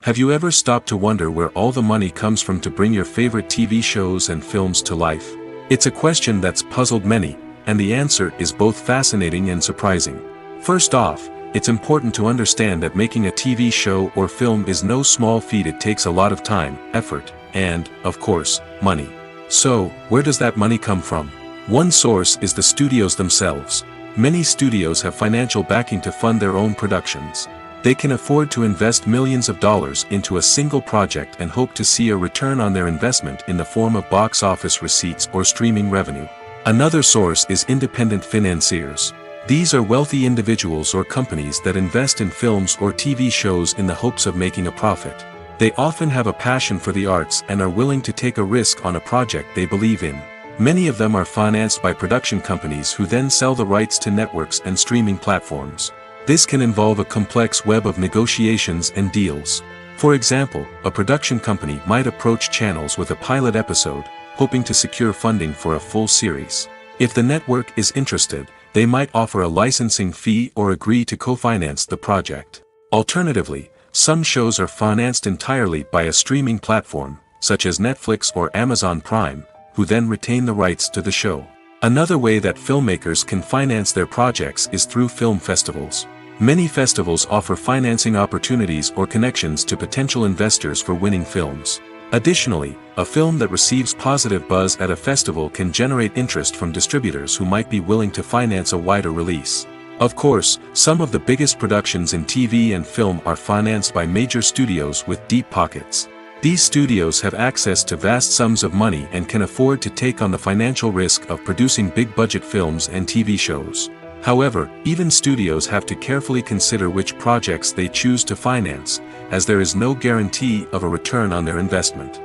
Have you ever stopped to wonder where all the money comes from to bring your favorite TV shows and films to life? It's a question that's puzzled many, and the answer is both fascinating and surprising. First off, it's important to understand that making a TV show or film is no small feat. It takes a lot of time, effort, and, of course, money. So, where does that money come from? One source is the studios themselves. Many studios have financial backing to fund their own productions. They can afford to invest millions of dollars into a single project and hope to see a return on their investment in the form of box office receipts or streaming revenue. Another source is independent financiers. These are wealthy individuals or companies that invest in films or TV shows in the hopes of making a profit. They often have a passion for the arts and are willing to take a risk on a project they believe in. Many of them are financed by production companies who then sell the rights to networks and streaming platforms. This can involve a complex web of negotiations and deals. For example, a production company might approach channels with a pilot episode, hoping to secure funding for a full series. If the network is interested, they might offer a licensing fee or agree to co-finance the project. Alternatively, some shows are financed entirely by a streaming platform, such as Netflix or Amazon Prime, who then retain the rights to the show. Another way that filmmakers can finance their projects is through film festivals. Many festivals offer financing opportunities or connections to potential investors for winning films. Additionally, a film that receives positive buzz at a festival can generate interest from distributors who might be willing to finance a wider release. Of course, some of the biggest productions in TV and film are financed by major studios with deep pockets. These studios have access to vast sums of money and can afford to take on the financial risk of producing big-budget films and TV shows. However, even studios have to carefully consider which projects they choose to finance, as there is no guarantee of a return on their investment.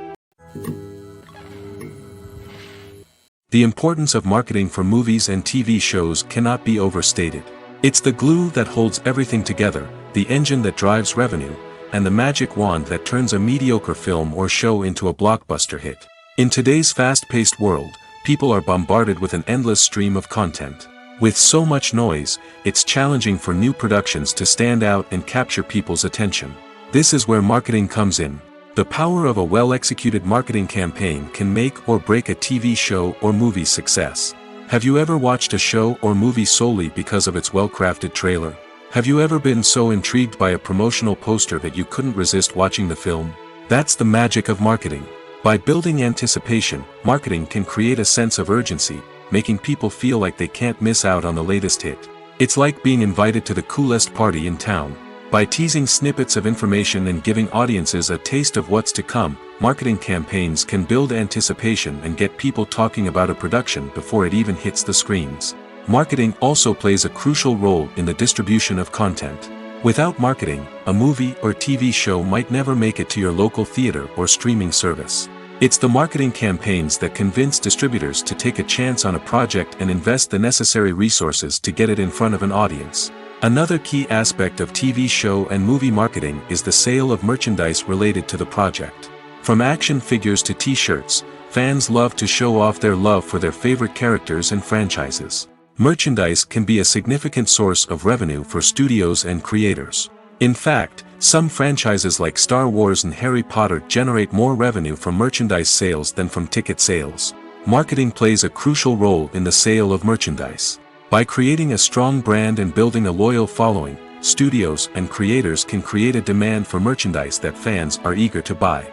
The importance of marketing for movies and TV shows cannot be overstated. It's the glue that holds everything together, the engine that drives revenue, and the magic wand that turns a mediocre film or show into a blockbuster hit. In today's fast-paced world, people are bombarded with an endless stream of content. With so much noise, it's challenging for new productions to stand out and capture people's attention. This is where marketing comes in. The power of a well-executed marketing campaign can make or break a TV show or movie's success. Have you ever watched a show or movie solely because of its well-crafted trailer? Have you ever been so intrigued by a promotional poster that you couldn't resist watching the film? That's the magic of marketing. By building anticipation, marketing can create a sense of urgency, making people feel like they can't miss out on the latest hit. It's like being invited to the coolest party in town. By teasing snippets of information and giving audiences a taste of what's to come, marketing campaigns can build anticipation and get people talking about a production before it even hits the screens. Marketing also plays a crucial role in the distribution of content. Without marketing, a movie or TV show might never make it to your local theater or streaming service. It's the marketing campaigns that convince distributors to take a chance on a project and invest the necessary resources to get it in front of an audience. Another key aspect of TV show and movie marketing is the sale of merchandise related to the project. From action figures to t-shirts, fans love to show off their love for their favorite characters and franchises. Merchandise can be a significant source of revenue for studios and creators. In fact, some franchises like Star Wars and Harry Potter generate more revenue from merchandise sales than from ticket sales. Marketing plays a crucial role in the sale of merchandise. By creating a strong brand and building a loyal following, studios and creators can create a demand for merchandise that fans are eager to buy.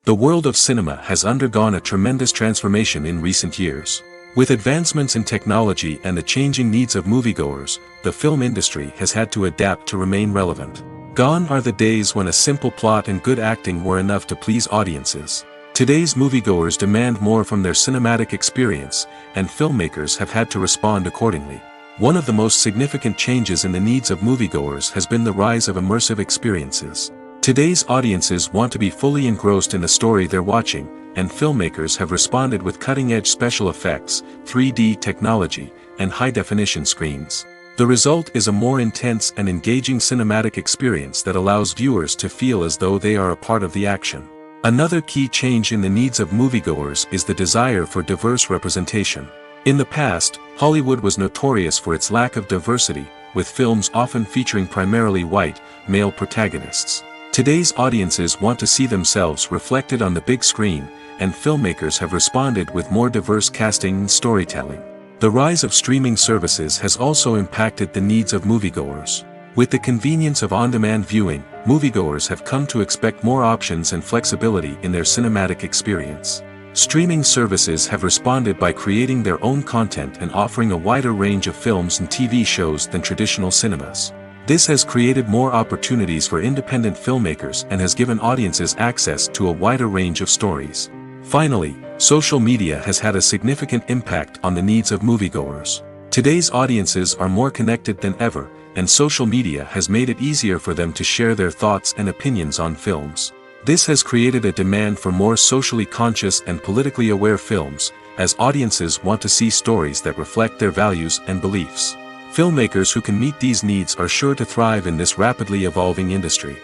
The world of cinema has undergone a tremendous transformation in recent years. With advancements in technology and the changing needs of moviegoers, the film industry has had to adapt to remain relevant. Gone are the days when a simple plot and good acting were enough to please audiences. Today's moviegoers demand more from their cinematic experience, and filmmakers have had to respond accordingly. One of the most significant changes in the needs of moviegoers has been the rise of immersive experiences. Today's audiences want to be fully engrossed in the story they're watching, and filmmakers have responded with cutting-edge special effects, 3D technology, and high-definition screens. The result is a more intense and engaging cinematic experience that allows viewers to feel as though they are a part of the action. Another key change in the needs of moviegoers is the desire for diverse representation. In the past, Hollywood was notorious for its lack of diversity, with films often featuring primarily white, male protagonists. Today's audiences want to see themselves reflected on the big screen, and filmmakers have responded with more diverse casting and storytelling. The rise of streaming services has also impacted the needs of moviegoers. With the convenience of on-demand viewing, moviegoers have come to expect more options and flexibility in their cinematic experience. Streaming services have responded by creating their own content and offering a wider range of films and TV shows than traditional cinemas. This has created more opportunities for independent filmmakers and has given audiences access to a wider range of stories. Finally, social media has had a significant impact on the needs of moviegoers. Today's audiences are more connected than ever, and social media has made it easier for them to share their thoughts and opinions on films. This has created a demand for more socially conscious and politically aware films, as audiences want to see stories that reflect their values and beliefs. Filmmakers who can meet these needs are sure to thrive in this rapidly evolving industry.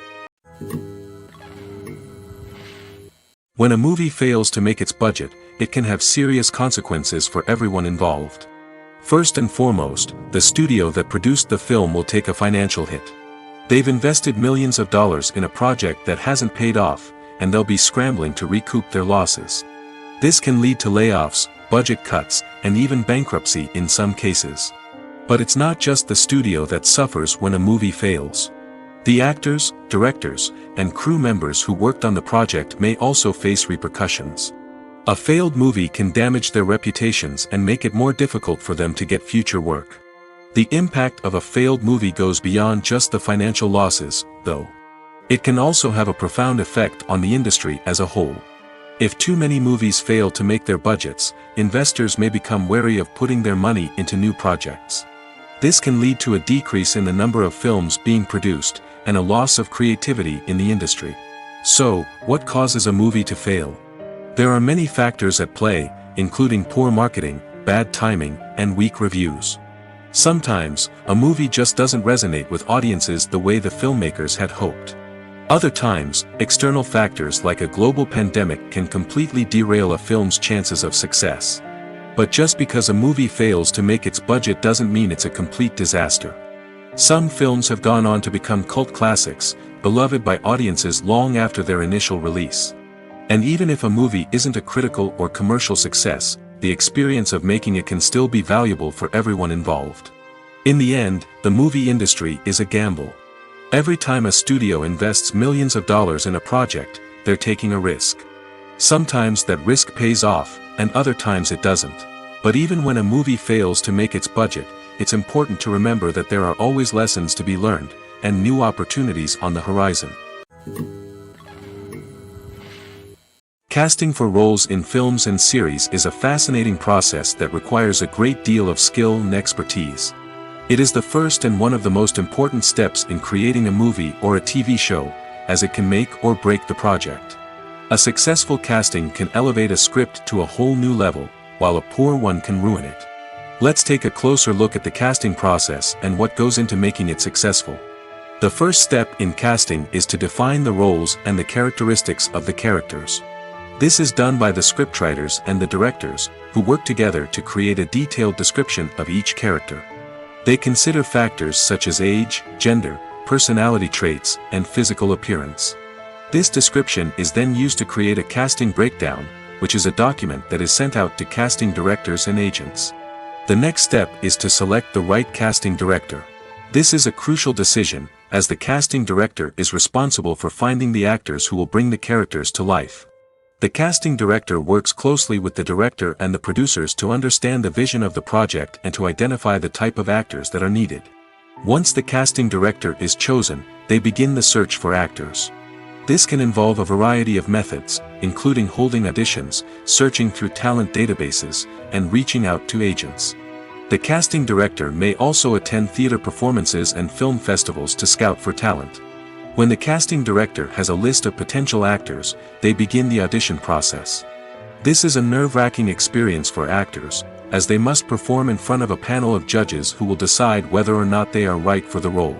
When a movie fails to make its budget, it can have serious consequences for everyone involved. First and foremost, the studio that produced the film will take a financial hit. They've invested millions of dollars in a project that hasn't paid off, and they'll be scrambling to recoup their losses. This can lead to layoffs, budget cuts, and even bankruptcy in some cases. But it's not just the studio that suffers when a movie fails. The actors, directors, and crew members who worked on the project may also face repercussions. A failed movie can damage their reputations and make it more difficult for them to get future work. The impact of a failed movie goes beyond just the financial losses, though. It can also have a profound effect on the industry as a whole. If too many movies fail to make their budgets, investors may become wary of putting their money into new projects. This can lead to a decrease in the number of films being produced, and a loss of creativity in the industry. So, what causes a movie to fail? There are many factors at play, including poor marketing, bad timing, and weak reviews. Sometimes, a movie just doesn't resonate with audiences the way the filmmakers had hoped. Other times, external factors like a global pandemic can completely derail a film's chances of success. But just because a movie fails to make its budget doesn't mean it's a complete disaster. Some films have gone on to become cult classics, beloved by audiences long after their initial release. And even if a movie isn't a critical or commercial success, the experience of making it can still be valuable for everyone involved. In the end, the movie industry is a gamble. Every time a studio invests millions of dollars in a project, they're taking a risk. Sometimes that risk pays off, and other times it doesn't. But even when a movie fails to make its budget, it's important to remember that there are always lessons to be learned, and new opportunities on the horizon. Casting for roles in films and series is a fascinating process that requires a great deal of skill and expertise. It is the first and one of the most important steps in creating a movie or a TV show, as it can make or break the project. A successful casting can elevate a script to a whole new level, while a poor one can ruin it. Let's take a closer look at the casting process and what goes into making it successful. The first step in casting is to define the roles and the characteristics of the characters. This is done by the scriptwriters and the directors, who work together to create a detailed description of each character. They consider factors such as age, gender, personality traits, and physical appearance. This description is then used to create a casting breakdown, which is a document that is sent out to casting directors and agents. The next step is to select the right casting director. This is a crucial decision, as the casting director is responsible for finding the actors who will bring the characters to life. The casting director works closely with the director and the producers to understand the vision of the project and to identify the type of actors that are needed. Once the casting director is chosen, they begin the search for actors. This can involve a variety of methods, including holding auditions, searching through talent databases, and reaching out to agents. The casting director may also attend theater performances and film festivals to scout for talent. When the casting director has a list of potential actors, they begin the audition process. This is a nerve-wracking experience for actors, as they must perform in front of a panel of judges who will decide whether or not they are right for the role.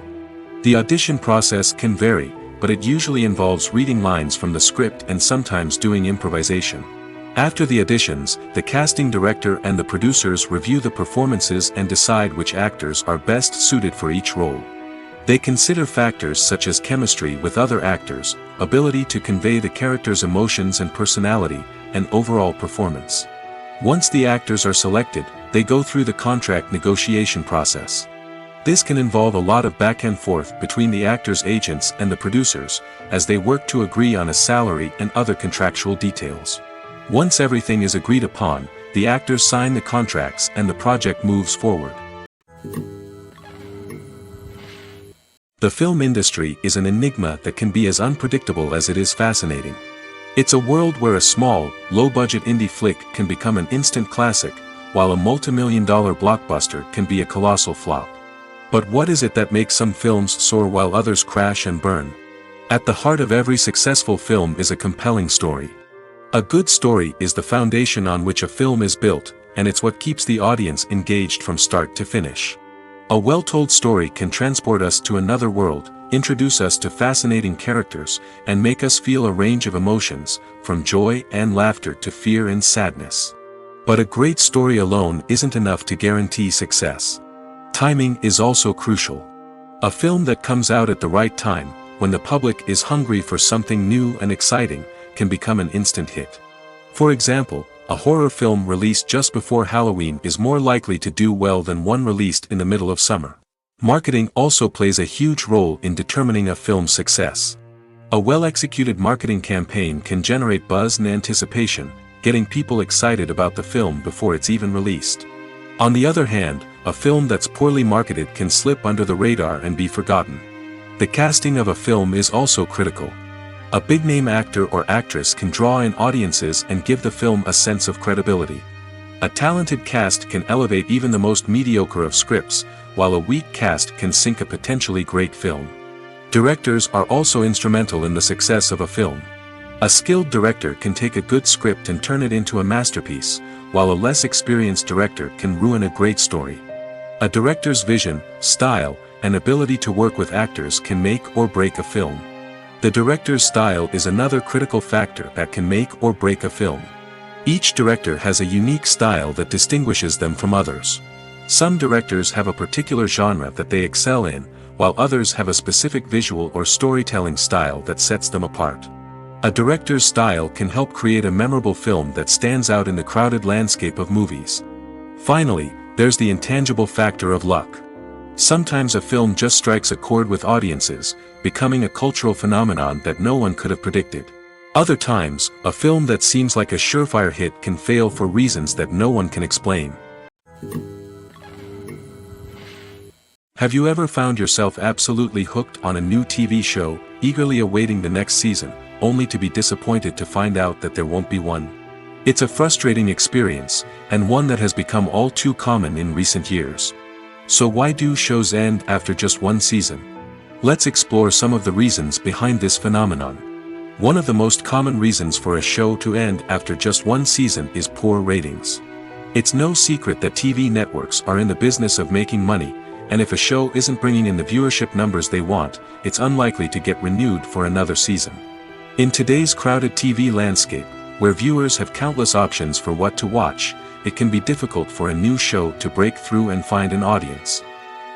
The audition process can vary, but it usually involves reading lines from the script and sometimes doing improvisation. After the auditions, the casting director and the producers review the performances and decide which actors are best suited for each role. They consider factors such as chemistry with other actors, ability to convey the character's emotions and personality, and overall performance. Once the actors are selected, they go through the contract negotiation process. This can involve a lot of back and forth between the actors' agents and the producers, as they work to agree on a salary and other contractual details. Once everything is agreed upon, the actors sign the contracts and the project moves forward. The film industry is an enigma that can be as unpredictable as it is fascinating. It's a world where a small, low-budget indie flick can become an instant classic, while a multi-million-dollar blockbuster can be a colossal flop. But what is it that makes some films soar while others crash and burn? At the heart of every successful film is a compelling story. A good story is the foundation on which a film is built, and it's what keeps the audience engaged from start to finish. A well-told story can transport us to another world, introduce us to fascinating characters, and make us feel a range of emotions, from joy and laughter to fear and sadness. But a great story alone isn't enough to guarantee success. Timing is also crucial. A film that comes out at the right time, when the public is hungry for something new and exciting, can become an instant hit. For example, a horror film released just before Halloween is more likely to do well than one released in the middle of summer. Marketing also plays a huge role in determining a film's success. A well-executed marketing campaign can generate buzz and anticipation, getting people excited about the film before it's even released. On the other hand, a film that's poorly marketed can slip under the radar and be forgotten. The casting of a film is also critical. A big-name actor or actress can draw in audiences and give the film a sense of credibility. A talented cast can elevate even the most mediocre of scripts, while a weak cast can sink a potentially great film. Directors are also instrumental in the success of a film. A skilled director can take a good script and turn it into a masterpiece, while a less experienced director can ruin a great story. A director's vision, style, and ability to work with actors can make or break a film. The director's style is another critical factor that can make or break a film. Each director has a unique style that distinguishes them from others. Some directors have a particular genre that they excel in, while others have a specific visual or storytelling style that sets them apart. A director's style can help create a memorable film that stands out in the crowded landscape of movies. Finally, there's the intangible factor of luck. Sometimes a film just strikes a chord with audiences, becoming a cultural phenomenon that no one could have predicted. Other times, a film that seems like a surefire hit can fail for reasons that no one can explain. Have you ever found yourself absolutely hooked on a new TV show, eagerly awaiting the next season, only to be disappointed to find out that there won't be one? It's a frustrating experience, and one that has become all too common in recent years. So why do shows end after just one season? Let's explore some of the reasons behind this phenomenon. One of the most common reasons for a show to end after just one season is poor ratings. It's no secret that TV networks are in the business of making money, and if a show isn't bringing in the viewership numbers they want, it's unlikely to get renewed for another season. In today's crowded TV landscape, where viewers have countless options for what to watch, it can be difficult for a new show to break through and find an audience.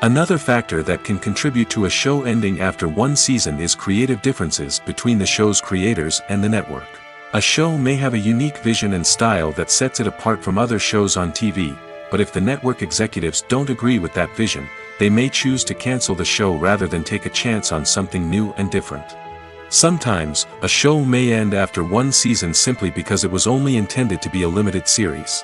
Another factor that can contribute to a show ending after one season is creative differences between the show's creators and the network. A show may have a unique vision and style that sets it apart from other shows on TV, but if the network executives don't agree with that vision, they may choose to cancel the show rather than take a chance on something new and different. Sometimes, a show may end after one season simply because it was only intended to be a limited series.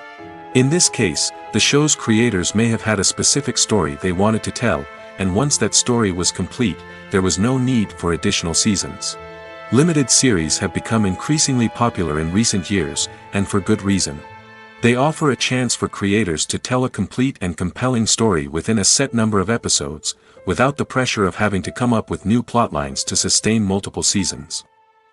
In this case, the show's creators may have had a specific story they wanted to tell, and once that story was complete, there was no need for additional seasons. Limited series have become increasingly popular in recent years, and for good reason. They offer a chance for creators to tell a complete and compelling story within a set number of episodes, without the pressure of having to come up with new plotlines to sustain multiple seasons.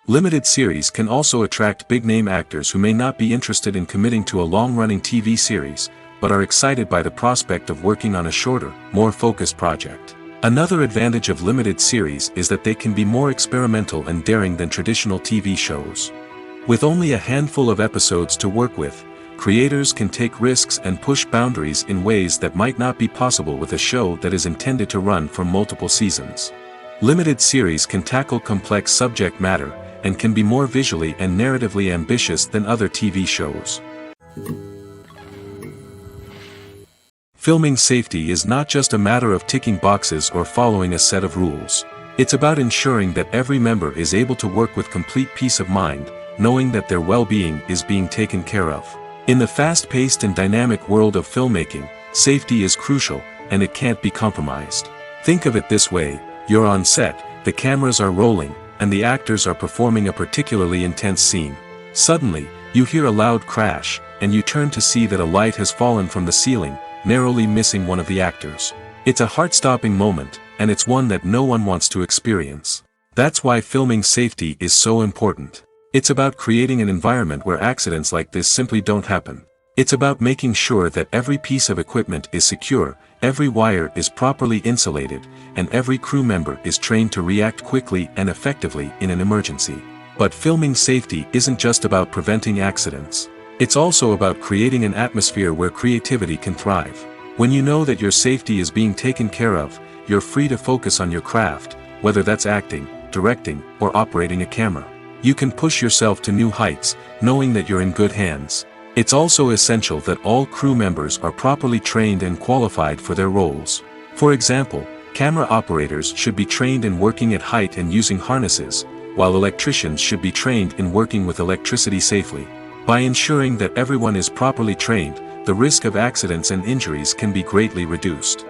Limited series can also attract big-name actors who may not be interested in committing to a long-running TV series, but are excited by the prospect of working on a shorter, more focused project. Another advantage of limited series is that they can be more experimental and daring than traditional TV shows. With only a handful of episodes to work with, creators can take risks and push boundaries in ways that might not be possible with a show that is intended to run for multiple seasons. Limited series can tackle complex subject matter, and can be more visually and narratively ambitious than other TV shows. Filming safety is not just a matter of ticking boxes or following a set of rules. It's about ensuring that every member is able to work with complete peace of mind, knowing that their well-being is being taken care of. In the fast-paced and dynamic world of filmmaking, safety is crucial, and it can't be compromised. Think of it this way: you're on set, the cameras are rolling, and the actors are performing a particularly intense scene. Suddenly, you hear a loud crash, and you turn to see that a light has fallen from the ceiling, narrowly missing one of the actors. It's a heart-stopping moment, and it's one that no one wants to experience. That's why filming safety is so important. It's about creating an environment where accidents like this simply don't happen. It's about making sure that every piece of equipment is secure, every wire is properly insulated, and every crew member is trained to react quickly and effectively in an emergency. But filming safety isn't just about preventing accidents. It's also about creating an atmosphere where creativity can thrive. When you know that your safety is being taken care of, you're free to focus on your craft, whether that's acting, directing, or operating a camera. You can push yourself to new heights, knowing that you're in good hands. It's also essential that all crew members are properly trained and qualified for their roles. For example, camera operators should be trained in working at height and using harnesses, while electricians should be trained in working with electricity safely. By ensuring that everyone is properly trained, the risk of accidents and injuries can be greatly reduced.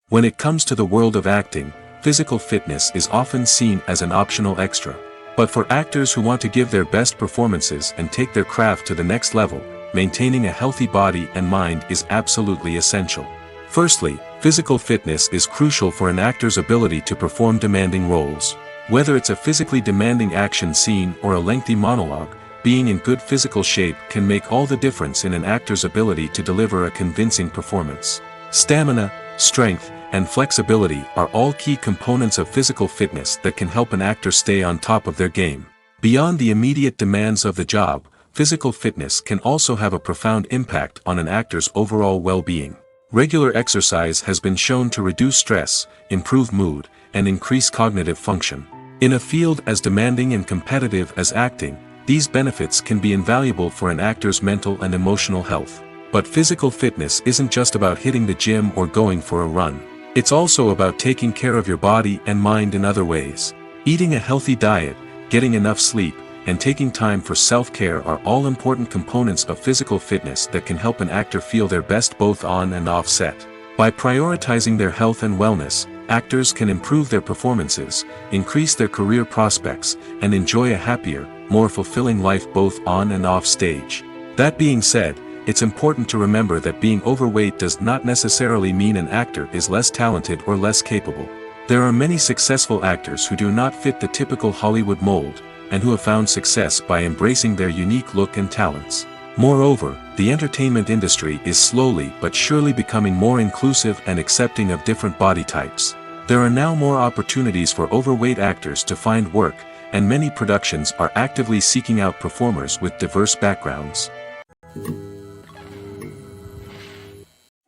When it comes to the world of acting, physical fitness is often seen as an optional extra. But for actors who want to give their best performances and take their craft to the next level, maintaining a healthy body and mind is absolutely essential. Firstly, physical fitness is crucial for an actor's ability to perform demanding roles. Whether it's a physically demanding action scene or a lengthy monologue, being in good physical shape can make all the difference in an actor's ability to deliver a convincing performance. Stamina, strength, and flexibility are all key components of physical fitness that can help an actor stay on top of their game. Beyond the immediate demands of the job, physical fitness can also have a profound impact on an actor's overall well-being. Regular exercise has been shown to reduce stress, improve mood, and increase cognitive function. In a field as demanding and competitive as acting, these benefits can be invaluable for an actor's mental and emotional health. But physical fitness isn't just about hitting the gym or going for a run. It's also about taking care of your body and mind in other ways. Eating a healthy diet, getting enough sleep, and taking time for self-care are all important components of physical fitness that can help an actor feel their best both on and off set. By prioritizing their health and wellness, actors can improve their performances, increase their career prospects, and enjoy a happier, more fulfilling life both on and off stage. That being said, it's important to remember that being overweight does not necessarily mean an actor is less talented or less capable. There are many successful actors who do not fit the typical Hollywood mold, and who have found success by embracing their unique look and talents. Moreover, the entertainment industry is slowly but surely becoming more inclusive and accepting of different body types. There are now more opportunities for overweight actors to find work, and many productions are actively seeking out performers with diverse backgrounds.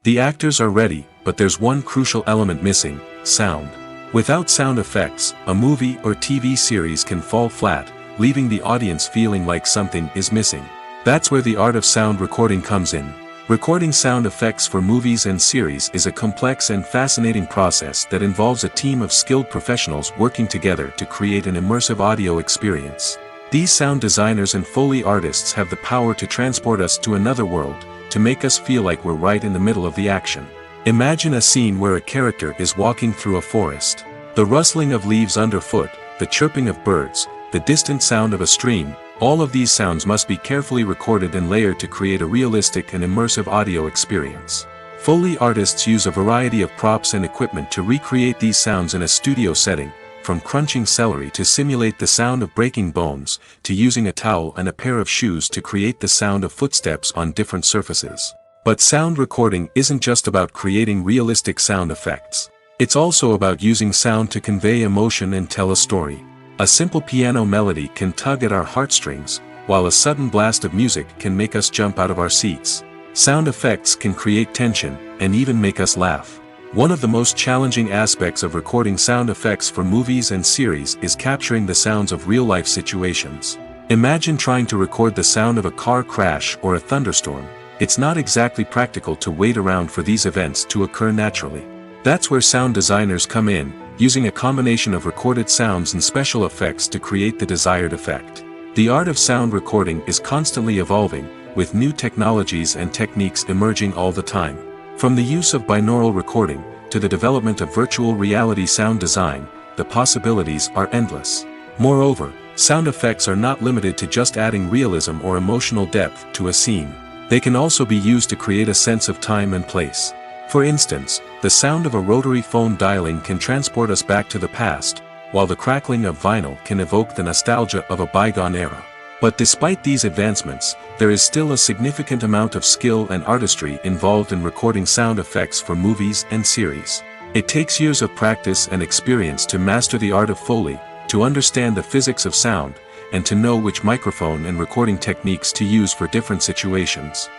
The actors are ready, but there's one crucial element missing: sound. Without sound effects, a movie or TV series can fall flat, leaving the audience feeling like something is missing. That's where the art of sound recording comes in. Recording sound effects for movies and series is a complex and fascinating process that involves a team of skilled professionals working together to create an immersive audio experience. These sound designers and Foley artists have the power to transport us to another world, to make us feel like we're right in the middle of the action. Imagine a scene where a character is walking through a forest. The rustling of leaves underfoot, the chirping of birds, the distant sound of a stream, all of these sounds must be carefully recorded and layered to create a realistic and immersive audio experience. Foley artists use a variety of props and equipment to recreate these sounds in a studio setting, from crunching celery to simulate the sound of breaking bones, to using a towel and a pair of shoes to create the sound of footsteps on different surfaces. But sound recording isn't just about creating realistic sound effects. It's also about using sound to convey emotion and tell a story. A simple piano melody can tug at our heartstrings, while a sudden blast of music can make us jump out of our seats. Sound effects can create tension, and even make us laugh. One of the most challenging aspects of recording sound effects for movies and series is capturing the sounds of real-life situations. Imagine trying to record the sound of a car crash or a thunderstorm. It's not exactly practical to wait around for these events to occur naturally. That's where sound designers come in, using a combination of recorded sounds and special effects to create the desired effect. The art of sound recording is constantly evolving, with new technologies and techniques emerging all the time. From the use of binaural recording, to the development of virtual reality sound design, the possibilities are endless. Moreover, sound effects are not limited to just adding realism or emotional depth to a scene. They can also be used to create a sense of time and place. For instance, the sound of a rotary phone dialing can transport us back to the past, while the crackling of vinyl can evoke the nostalgia of a bygone era. But despite these advancements, there is still a significant amount of skill and artistry involved in recording sound effects for movies and series. It takes years of practice and experience to master the art of Foley, to understand the physics of sound, and to know which microphone and recording techniques to use for different situations.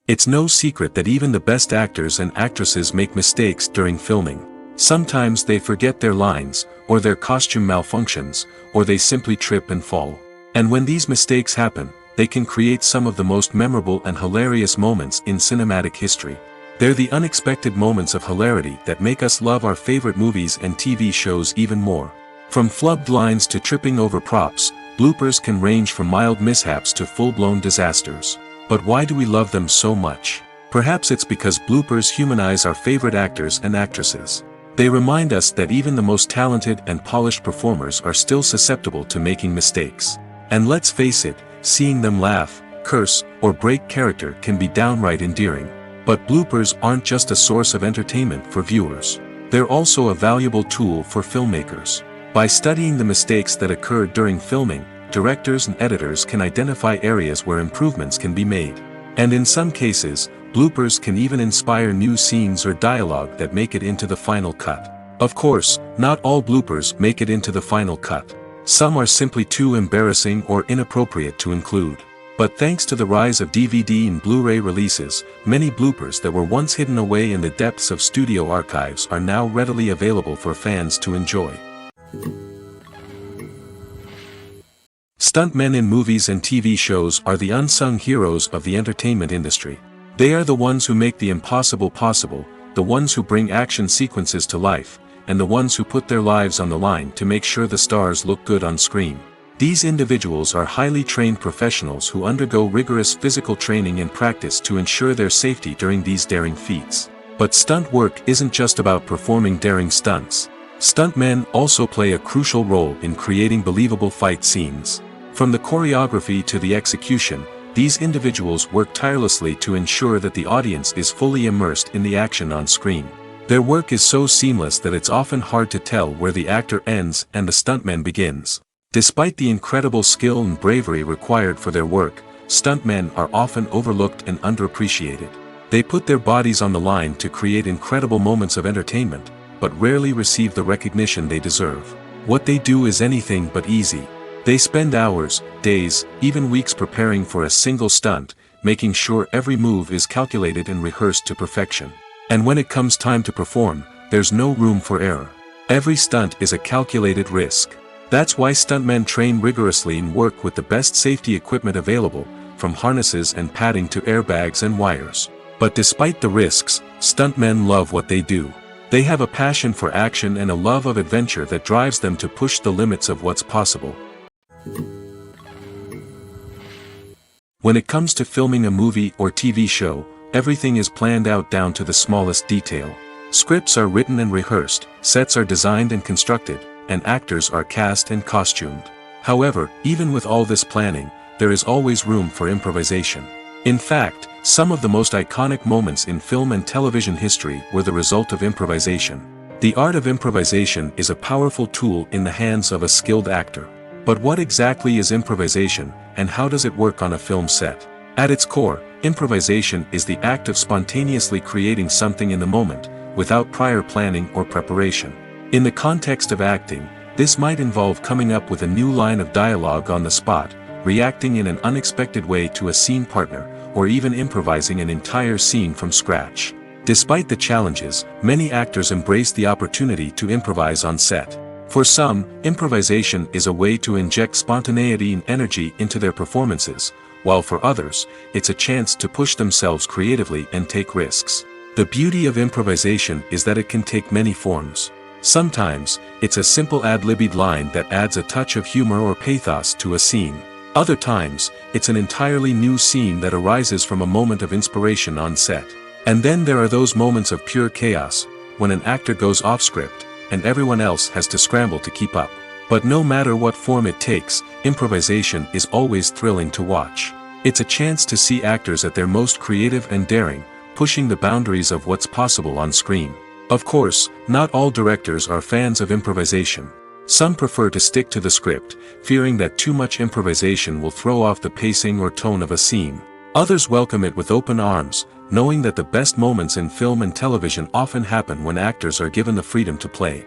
It's no secret that even the best actors and actresses make mistakes during filming. Sometimes they forget their lines, or their costume malfunctions, or they simply trip and fall. And when these mistakes happen, they can create some of the most memorable and hilarious moments in cinematic history. They're the unexpected moments of hilarity that make us love our favorite movies and TV shows even more. From flubbed lines to tripping over props, bloopers can range from mild mishaps to full-blown disasters. But why do we love them so much? Perhaps it's because bloopers humanize our favorite actors and actresses. They remind us that even the most talented and polished performers are still susceptible to making mistakes. And let's face it, seeing them laugh, curse, or break character can be downright endearing. But bloopers aren't just a source of entertainment for viewers. They're also a valuable tool for filmmakers. By studying the mistakes that occurred during filming, directors and editors can identify areas where improvements can be made. And in some cases, bloopers can even inspire new scenes or dialogue that make it into the final cut. Of course, not all bloopers make it into the final cut. Some are simply too embarrassing or inappropriate to include. But thanks to the rise of DVD and Blu-ray releases, many bloopers that were once hidden away in the depths of studio archives are now readily available for fans to enjoy. Stuntmen in movies and TV shows are the unsung heroes of the entertainment industry. They are the ones who make the impossible possible, the ones who bring action sequences to life, and the ones who put their lives on the line to make sure the stars look good on screen. These individuals are highly trained professionals who undergo rigorous physical training and practice to ensure their safety during these daring feats. But stunt work isn't just about performing daring stunts. Stuntmen also play a crucial role in creating believable fight scenes. From the choreography to the execution, these individuals work tirelessly to ensure that the audience is fully immersed in the action on screen. Their work is so seamless that it's often hard to tell where the actor ends and the stuntman begins. Despite the incredible skill and bravery required for their work, stuntmen are often overlooked and underappreciated. They put their bodies on the line to create incredible moments of entertainment, but rarely receive the recognition they deserve. What they do is anything but easy. They spend hours, days, even weeks preparing for a single stunt, making sure every move is calculated and rehearsed to perfection. And when it comes time to perform, there's no room for error. Every stunt is a calculated risk. That's why stuntmen train rigorously and work with the best safety equipment available, from harnesses and padding to airbags and wires. But despite the risks, stuntmen love what they do. They have a passion for action and a love of adventure that drives them to push the limits of what's possible. When it comes to filming a movie or TV show, everything is planned out down to the smallest detail. Scripts are written and rehearsed, sets are designed and constructed, and actors are cast and costumed. However, even with all this planning, there is always room for improvisation. In fact, some of the most iconic moments in film and television history were the result of improvisation. The art of improvisation is a powerful tool in the hands of a skilled actor. But what exactly is improvisation, and how does it work on a film set? At its core, improvisation is the act of spontaneously creating something in the moment, without prior planning or preparation. In the context of acting, this might involve coming up with a new line of dialogue on the spot, reacting in an unexpected way to a scene partner, or even improvising an entire scene from scratch. Despite the challenges, many actors embrace the opportunity to improvise on set. For some, improvisation is a way to inject spontaneity and energy into their performances, while for others, it's a chance to push themselves creatively and take risks. The beauty of improvisation is that it can take many forms. Sometimes, it's a simple ad-libbed line that adds a touch of humor or pathos to a scene. Other times, it's an entirely new scene that arises from a moment of inspiration on set. And then there are those moments of pure chaos, when an actor goes off script, and everyone else has to scramble to keep up. But no matter what form it takes, improvisation is always thrilling to watch. It's a chance to see actors at their most creative and daring, pushing the boundaries of what's possible on screen. Of course, not all directors are fans of improvisation. Some prefer to stick to the script, fearing that too much improvisation will throw off the pacing or tone of a scene. Others welcome it with open arms, knowing that the best moments in film and television often happen when actors are given the freedom to play.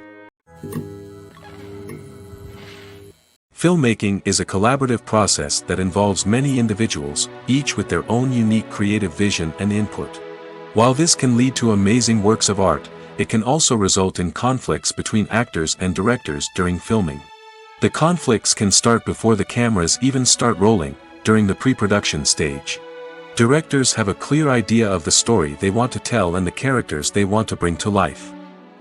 Filmmaking is a collaborative process that involves many individuals, each with their own unique creative vision and input. While this can lead to amazing works of art, it can also result in conflicts between actors and directors during filming. The conflicts can start before the cameras even start rolling, during the pre-production stage. Directors have a clear idea of the story they want to tell and the characters they want to bring to life.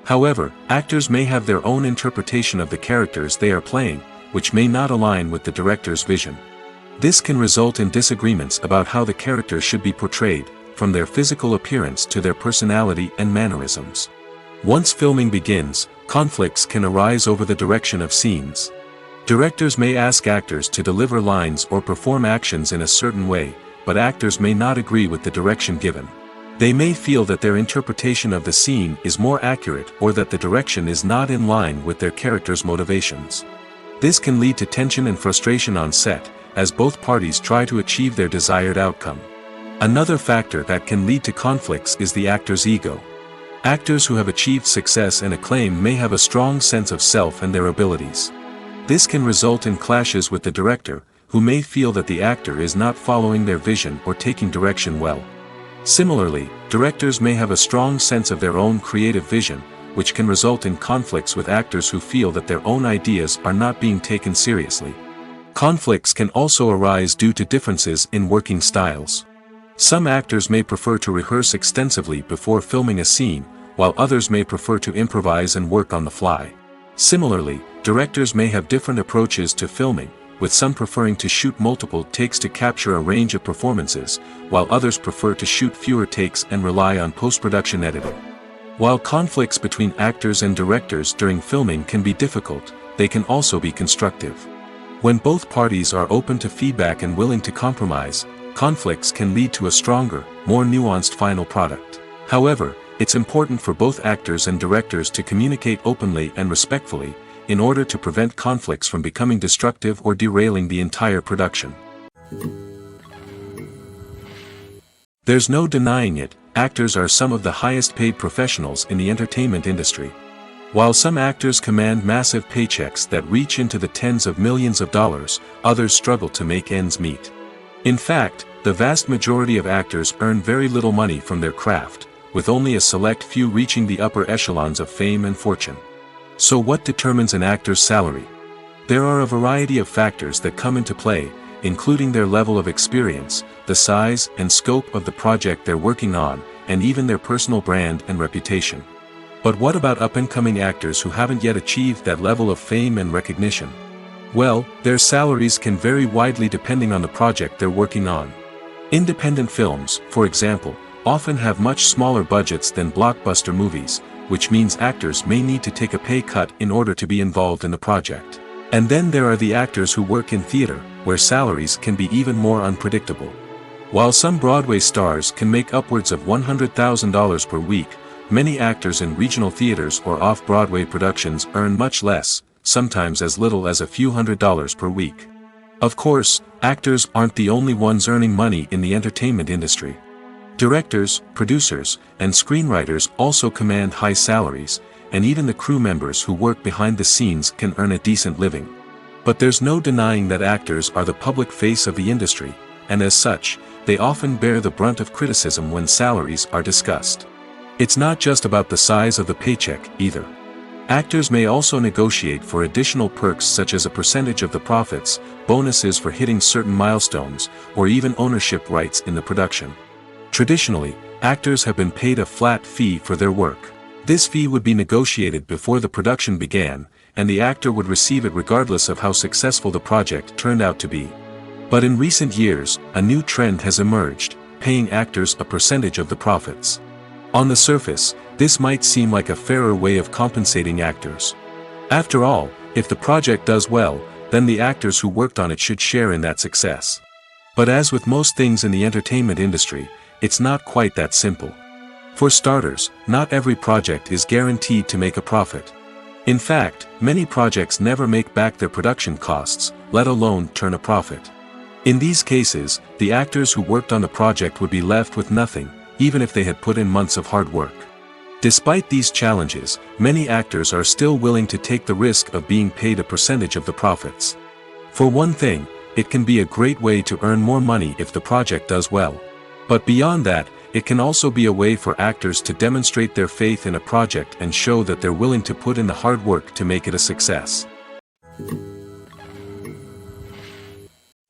However, actors may have their own interpretation of the characters they are playing, which may not align with the director's vision. This can result in disagreements about how the characters should be portrayed, from their physical appearance to their personality and mannerisms. Once filming begins, conflicts can arise over the direction of scenes. Directors may ask actors to deliver lines or perform actions in a certain way, but actors may not agree with the direction given. They may feel that their interpretation of the scene is more accurate or that the direction is not in line with their character's motivations. This can lead to tension and frustration on set, as both parties try to achieve their desired outcome. Another factor that can lead to conflicts is the actor's ego. Actors who have achieved success and acclaim may have a strong sense of self and their abilities. This can result in clashes with the director, who may feel that the actor is not following their vision or taking direction well. Similarly, directors may have a strong sense of their own creative vision, which can result in conflicts with actors who feel that their own ideas are not being taken seriously. Conflicts can also arise due to differences in working styles. Some actors may prefer to rehearse extensively before filming a scene, while others may prefer to improvise and work on the fly. Similarly, directors may have different approaches to filming, with some preferring to shoot multiple takes to capture a range of performances, while others prefer to shoot fewer takes and rely on post-production editing. While conflicts between actors and directors during filming can be difficult, they can also be constructive. When both parties are open to feedback and willing to compromise, conflicts can lead to a stronger, more nuanced final product. However, it's important for both actors and directors to communicate openly and respectfully, in order to prevent conflicts from becoming destructive or derailing the entire production. There's no denying it, actors are some of the highest paid professionals in the entertainment industry. While some actors command massive paychecks that reach into the tens of millions of dollars, others struggle to make ends meet. In fact, the vast majority of actors earn very little money from their craft, with only a select few reaching the upper echelons of fame and fortune. So what determines an actor's salary? There are a variety of factors that come into play, including their level of experience, the size and scope of the project they're working on, and even their personal brand and reputation. But what about up-and-coming actors who haven't yet achieved that level of fame and recognition? Well, their salaries can vary widely depending on the project they're working on. Independent films, for example, often have much smaller budgets than blockbuster movies, which means actors may need to take a pay cut in order to be involved in the project. And then there are the actors who work in theater, where salaries can be even more unpredictable. While some Broadway stars can make upwards of $100,000 per week, many actors in regional theaters or off-Broadway productions earn much less, sometimes as little as a few $100s per week. Of course, actors aren't the only ones earning money in the entertainment industry. Directors, producers, and screenwriters also command high salaries, and even the crew members who work behind the scenes can earn a decent living. But there's no denying that actors are the public face of the industry, and as such, they often bear the brunt of criticism when salaries are discussed. It's not just about the size of the paycheck, either. Actors may also negotiate for additional perks such as a percentage of the profits, bonuses for hitting certain milestones, or even ownership rights in the production. Traditionally, actors have been paid a flat fee for their work. This fee would be negotiated before the production began, and the actor would receive it regardless of how successful the project turned out to be. But in recent years, a new trend has emerged, paying actors a percentage of the profits. On the surface, this might seem like a fairer way of compensating actors. After all, if the project does well, then the actors who worked on it should share in that success. But as with most things in the entertainment industry, it's not quite that simple. For starters, not every project is guaranteed to make a profit. In fact, many projects never make back their production costs, let alone turn a profit. In these cases, the actors who worked on the project would be left with nothing, even if they had put in months of hard work. Despite these challenges, many actors are still willing to take the risk of being paid a percentage of the profits. For one thing, it can be a great way to earn more money if the project does well. But beyond that, it can also be a way for actors to demonstrate their faith in a project and show that they're willing to put in the hard work to make it a success.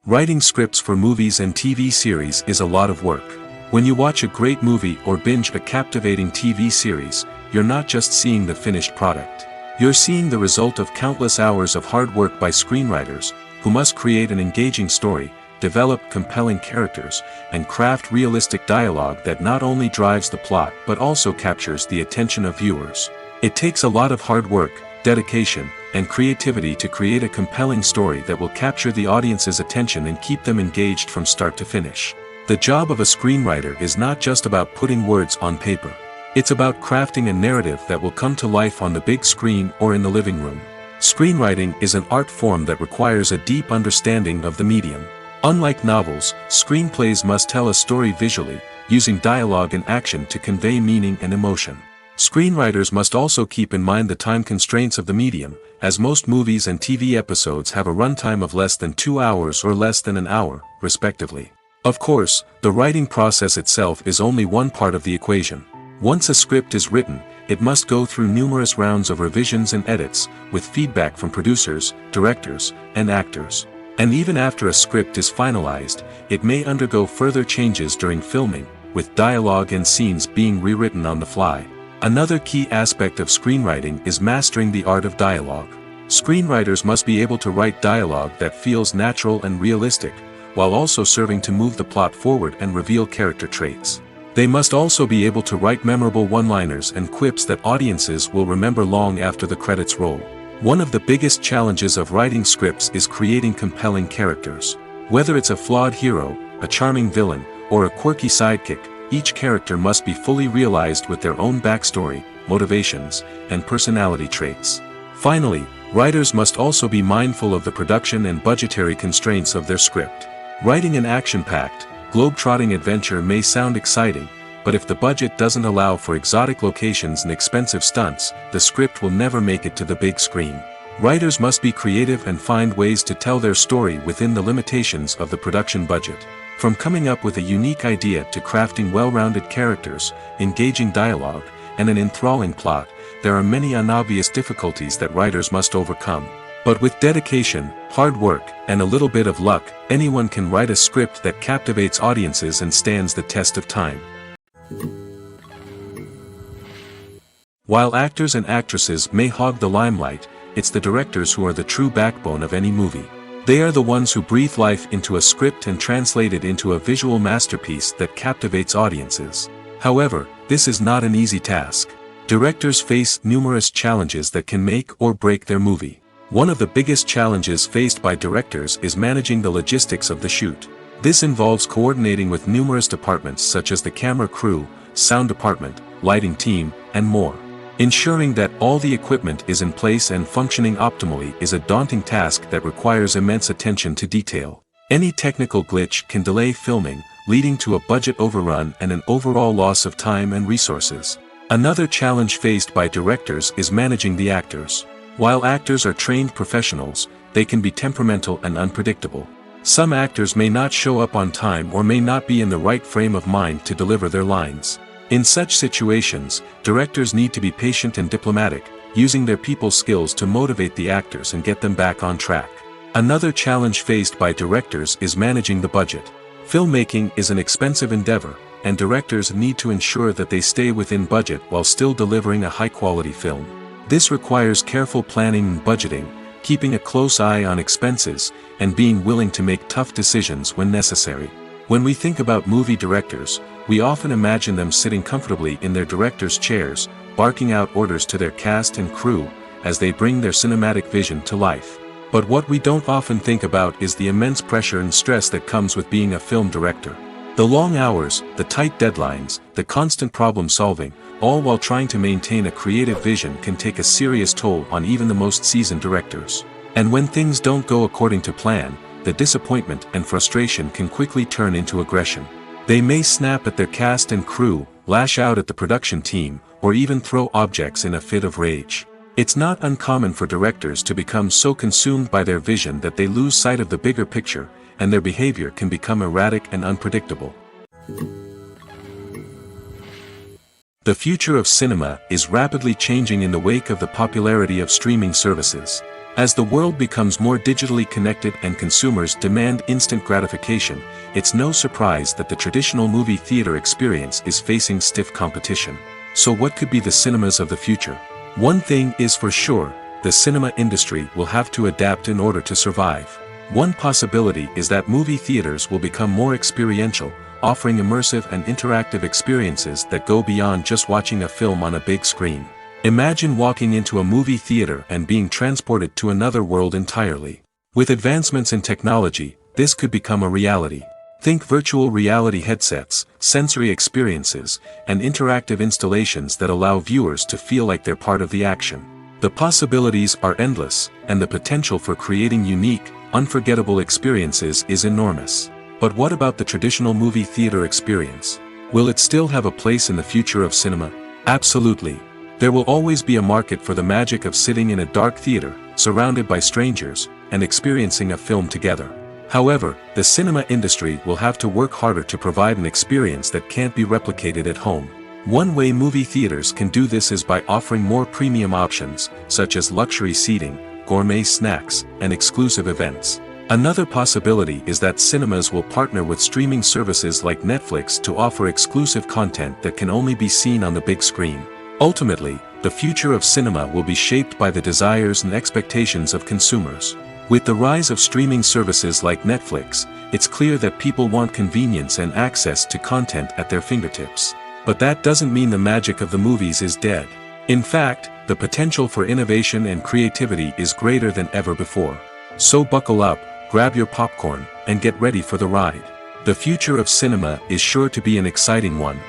Writing scripts for movies and TV series is a lot of work. When you watch a great movie or binge a captivating TV series, you're not just seeing the finished product. You're seeing the result of countless hours of hard work by screenwriters, who must create an engaging story, develop compelling characters, and craft realistic dialogue that not only drives the plot but also captures the attention of viewers. It takes a lot of hard work, dedication, and creativity to create a compelling story that will capture the audience's attention and keep them engaged from start to finish. The job of a screenwriter is not just about putting words on paper. It's about crafting a narrative that will come to life on the big screen or in the living room. Screenwriting is an art form that requires a deep understanding of the medium. Unlike novels, screenplays must tell a story visually, using dialogue and action to convey meaning and emotion. Screenwriters must also keep in mind the time constraints of the medium, as most movies and TV episodes have a runtime of less than 2 hours or less than an hour, respectively. Of course, the writing process itself is only one part of the equation. Once a script is written, it must go through numerous rounds of revisions and edits, with feedback from producers, directors, and actors. And even after a script is finalized, it may undergo further changes during filming, with dialogue and scenes being rewritten on the fly. Another key aspect of screenwriting is mastering the art of dialogue. Screenwriters must be able to write dialogue that feels natural and realistic, while also serving to move the plot forward and reveal character traits. They must also be able to write memorable one-liners and quips that audiences will remember long after the credits roll. One of the biggest challenges of writing scripts is creating compelling characters. Whether it's a flawed hero, a charming villain, or a quirky sidekick, each character must be fully realized with their own backstory, motivations, and personality traits. Finally, writers must also be mindful of the production and budgetary constraints of their script. Writing an action-packed, globe-trotting adventure may sound exciting, but if the budget doesn't allow for exotic locations and expensive stunts, the script will never make it to the big screen. Writers must be creative and find ways to tell their story within the limitations of the production budget. From coming up with a unique idea to crafting well-rounded characters, engaging dialogue, and an enthralling plot, there are many unobvious difficulties that writers must overcome. But with dedication, hard work, and a little bit of luck, anyone can write a script that captivates audiences and stands the test of time. While actors and actresses may hog the limelight, it's the directors who are the true backbone of any movie. They are the ones who breathe life into a script and translate it into a visual masterpiece that captivates audiences. However, this is not an easy task. Directors face numerous challenges that can make or break their movie. One of the biggest challenges faced by directors is managing the logistics of the shoot. This involves coordinating with numerous departments such as the camera crew, sound department, lighting team, and more. Ensuring that all the equipment is in place and functioning optimally is a daunting task that requires immense attention to detail. Any technical glitch can delay filming, leading to a budget overrun and an overall loss of time and resources. Another challenge faced by directors is managing the actors. While actors are trained professionals, they can be temperamental and unpredictable. Some actors may not show up on time or may not be in the right frame of mind to deliver their lines. In such situations, directors need to be patient and diplomatic, using their people skills to motivate the actors and get them back on track. Another challenge faced by directors is managing the budget. Filmmaking is an expensive endeavor, and directors need to ensure that they stay within budget while still delivering a high-quality film. This requires careful planning and budgeting, keeping a close eye on expenses, and being willing to make tough decisions when necessary. When we think about movie directors, we often imagine them sitting comfortably in their director's chairs, barking out orders to their cast and crew, as they bring their cinematic vision to life. But what we don't often think about is the immense pressure and stress that comes with being a film director. The long hours, the tight deadlines, the constant problem solving, all while trying to maintain a creative vision can take a serious toll on even the most seasoned directors. And when things don't go according to plan, the disappointment and frustration can quickly turn into aggression. They may snap at their cast and crew, lash out at the production team, or even throw objects in a fit of rage. It's not uncommon for directors to become so consumed by their vision that they lose sight of the bigger picture, and their behavior can become erratic and unpredictable. The future of cinema is rapidly changing in the wake of the popularity of streaming services. As the world becomes more digitally connected and consumers demand instant gratification, it's no surprise that the traditional movie theater experience is facing stiff competition. So what could be the cinemas of the future? One thing is for sure, the cinema industry will have to adapt in order to survive. One possibility is that movie theaters will become more experiential, offering immersive and interactive experiences that go beyond just watching a film on a big screen. Imagine walking into a movie theater and being transported to another world entirely. With advancements in technology, this could become a reality. Think virtual reality headsets, sensory experiences, and interactive installations that allow viewers to feel like they're part of the action. The possibilities are endless, and the potential for creating unique, unforgettable experiences is enormous. But what about the traditional movie theater experience? Will it still have a place in the future of cinema? Absolutely. There will always be a market for the magic of sitting in a dark theater, surrounded by strangers, and experiencing a film together. However, the cinema industry will have to work harder to provide an experience that can't be replicated at home. One way movie theaters can do this is by offering more premium options, such as luxury seating, gourmet snacks, and exclusive events. Another possibility is that cinemas will partner with streaming services like Netflix to offer exclusive content that can only be seen on the big screen. Ultimately, the future of cinema will be shaped by the desires and expectations of consumers. With the rise of streaming services like Netflix, it's clear that people want convenience and access to content at their fingertips. But that doesn't mean the magic of the movies is dead. In fact, the potential for innovation and creativity is greater than ever before. So buckle up, grab your popcorn, and get ready for the ride. The future of cinema is sure to be an exciting one.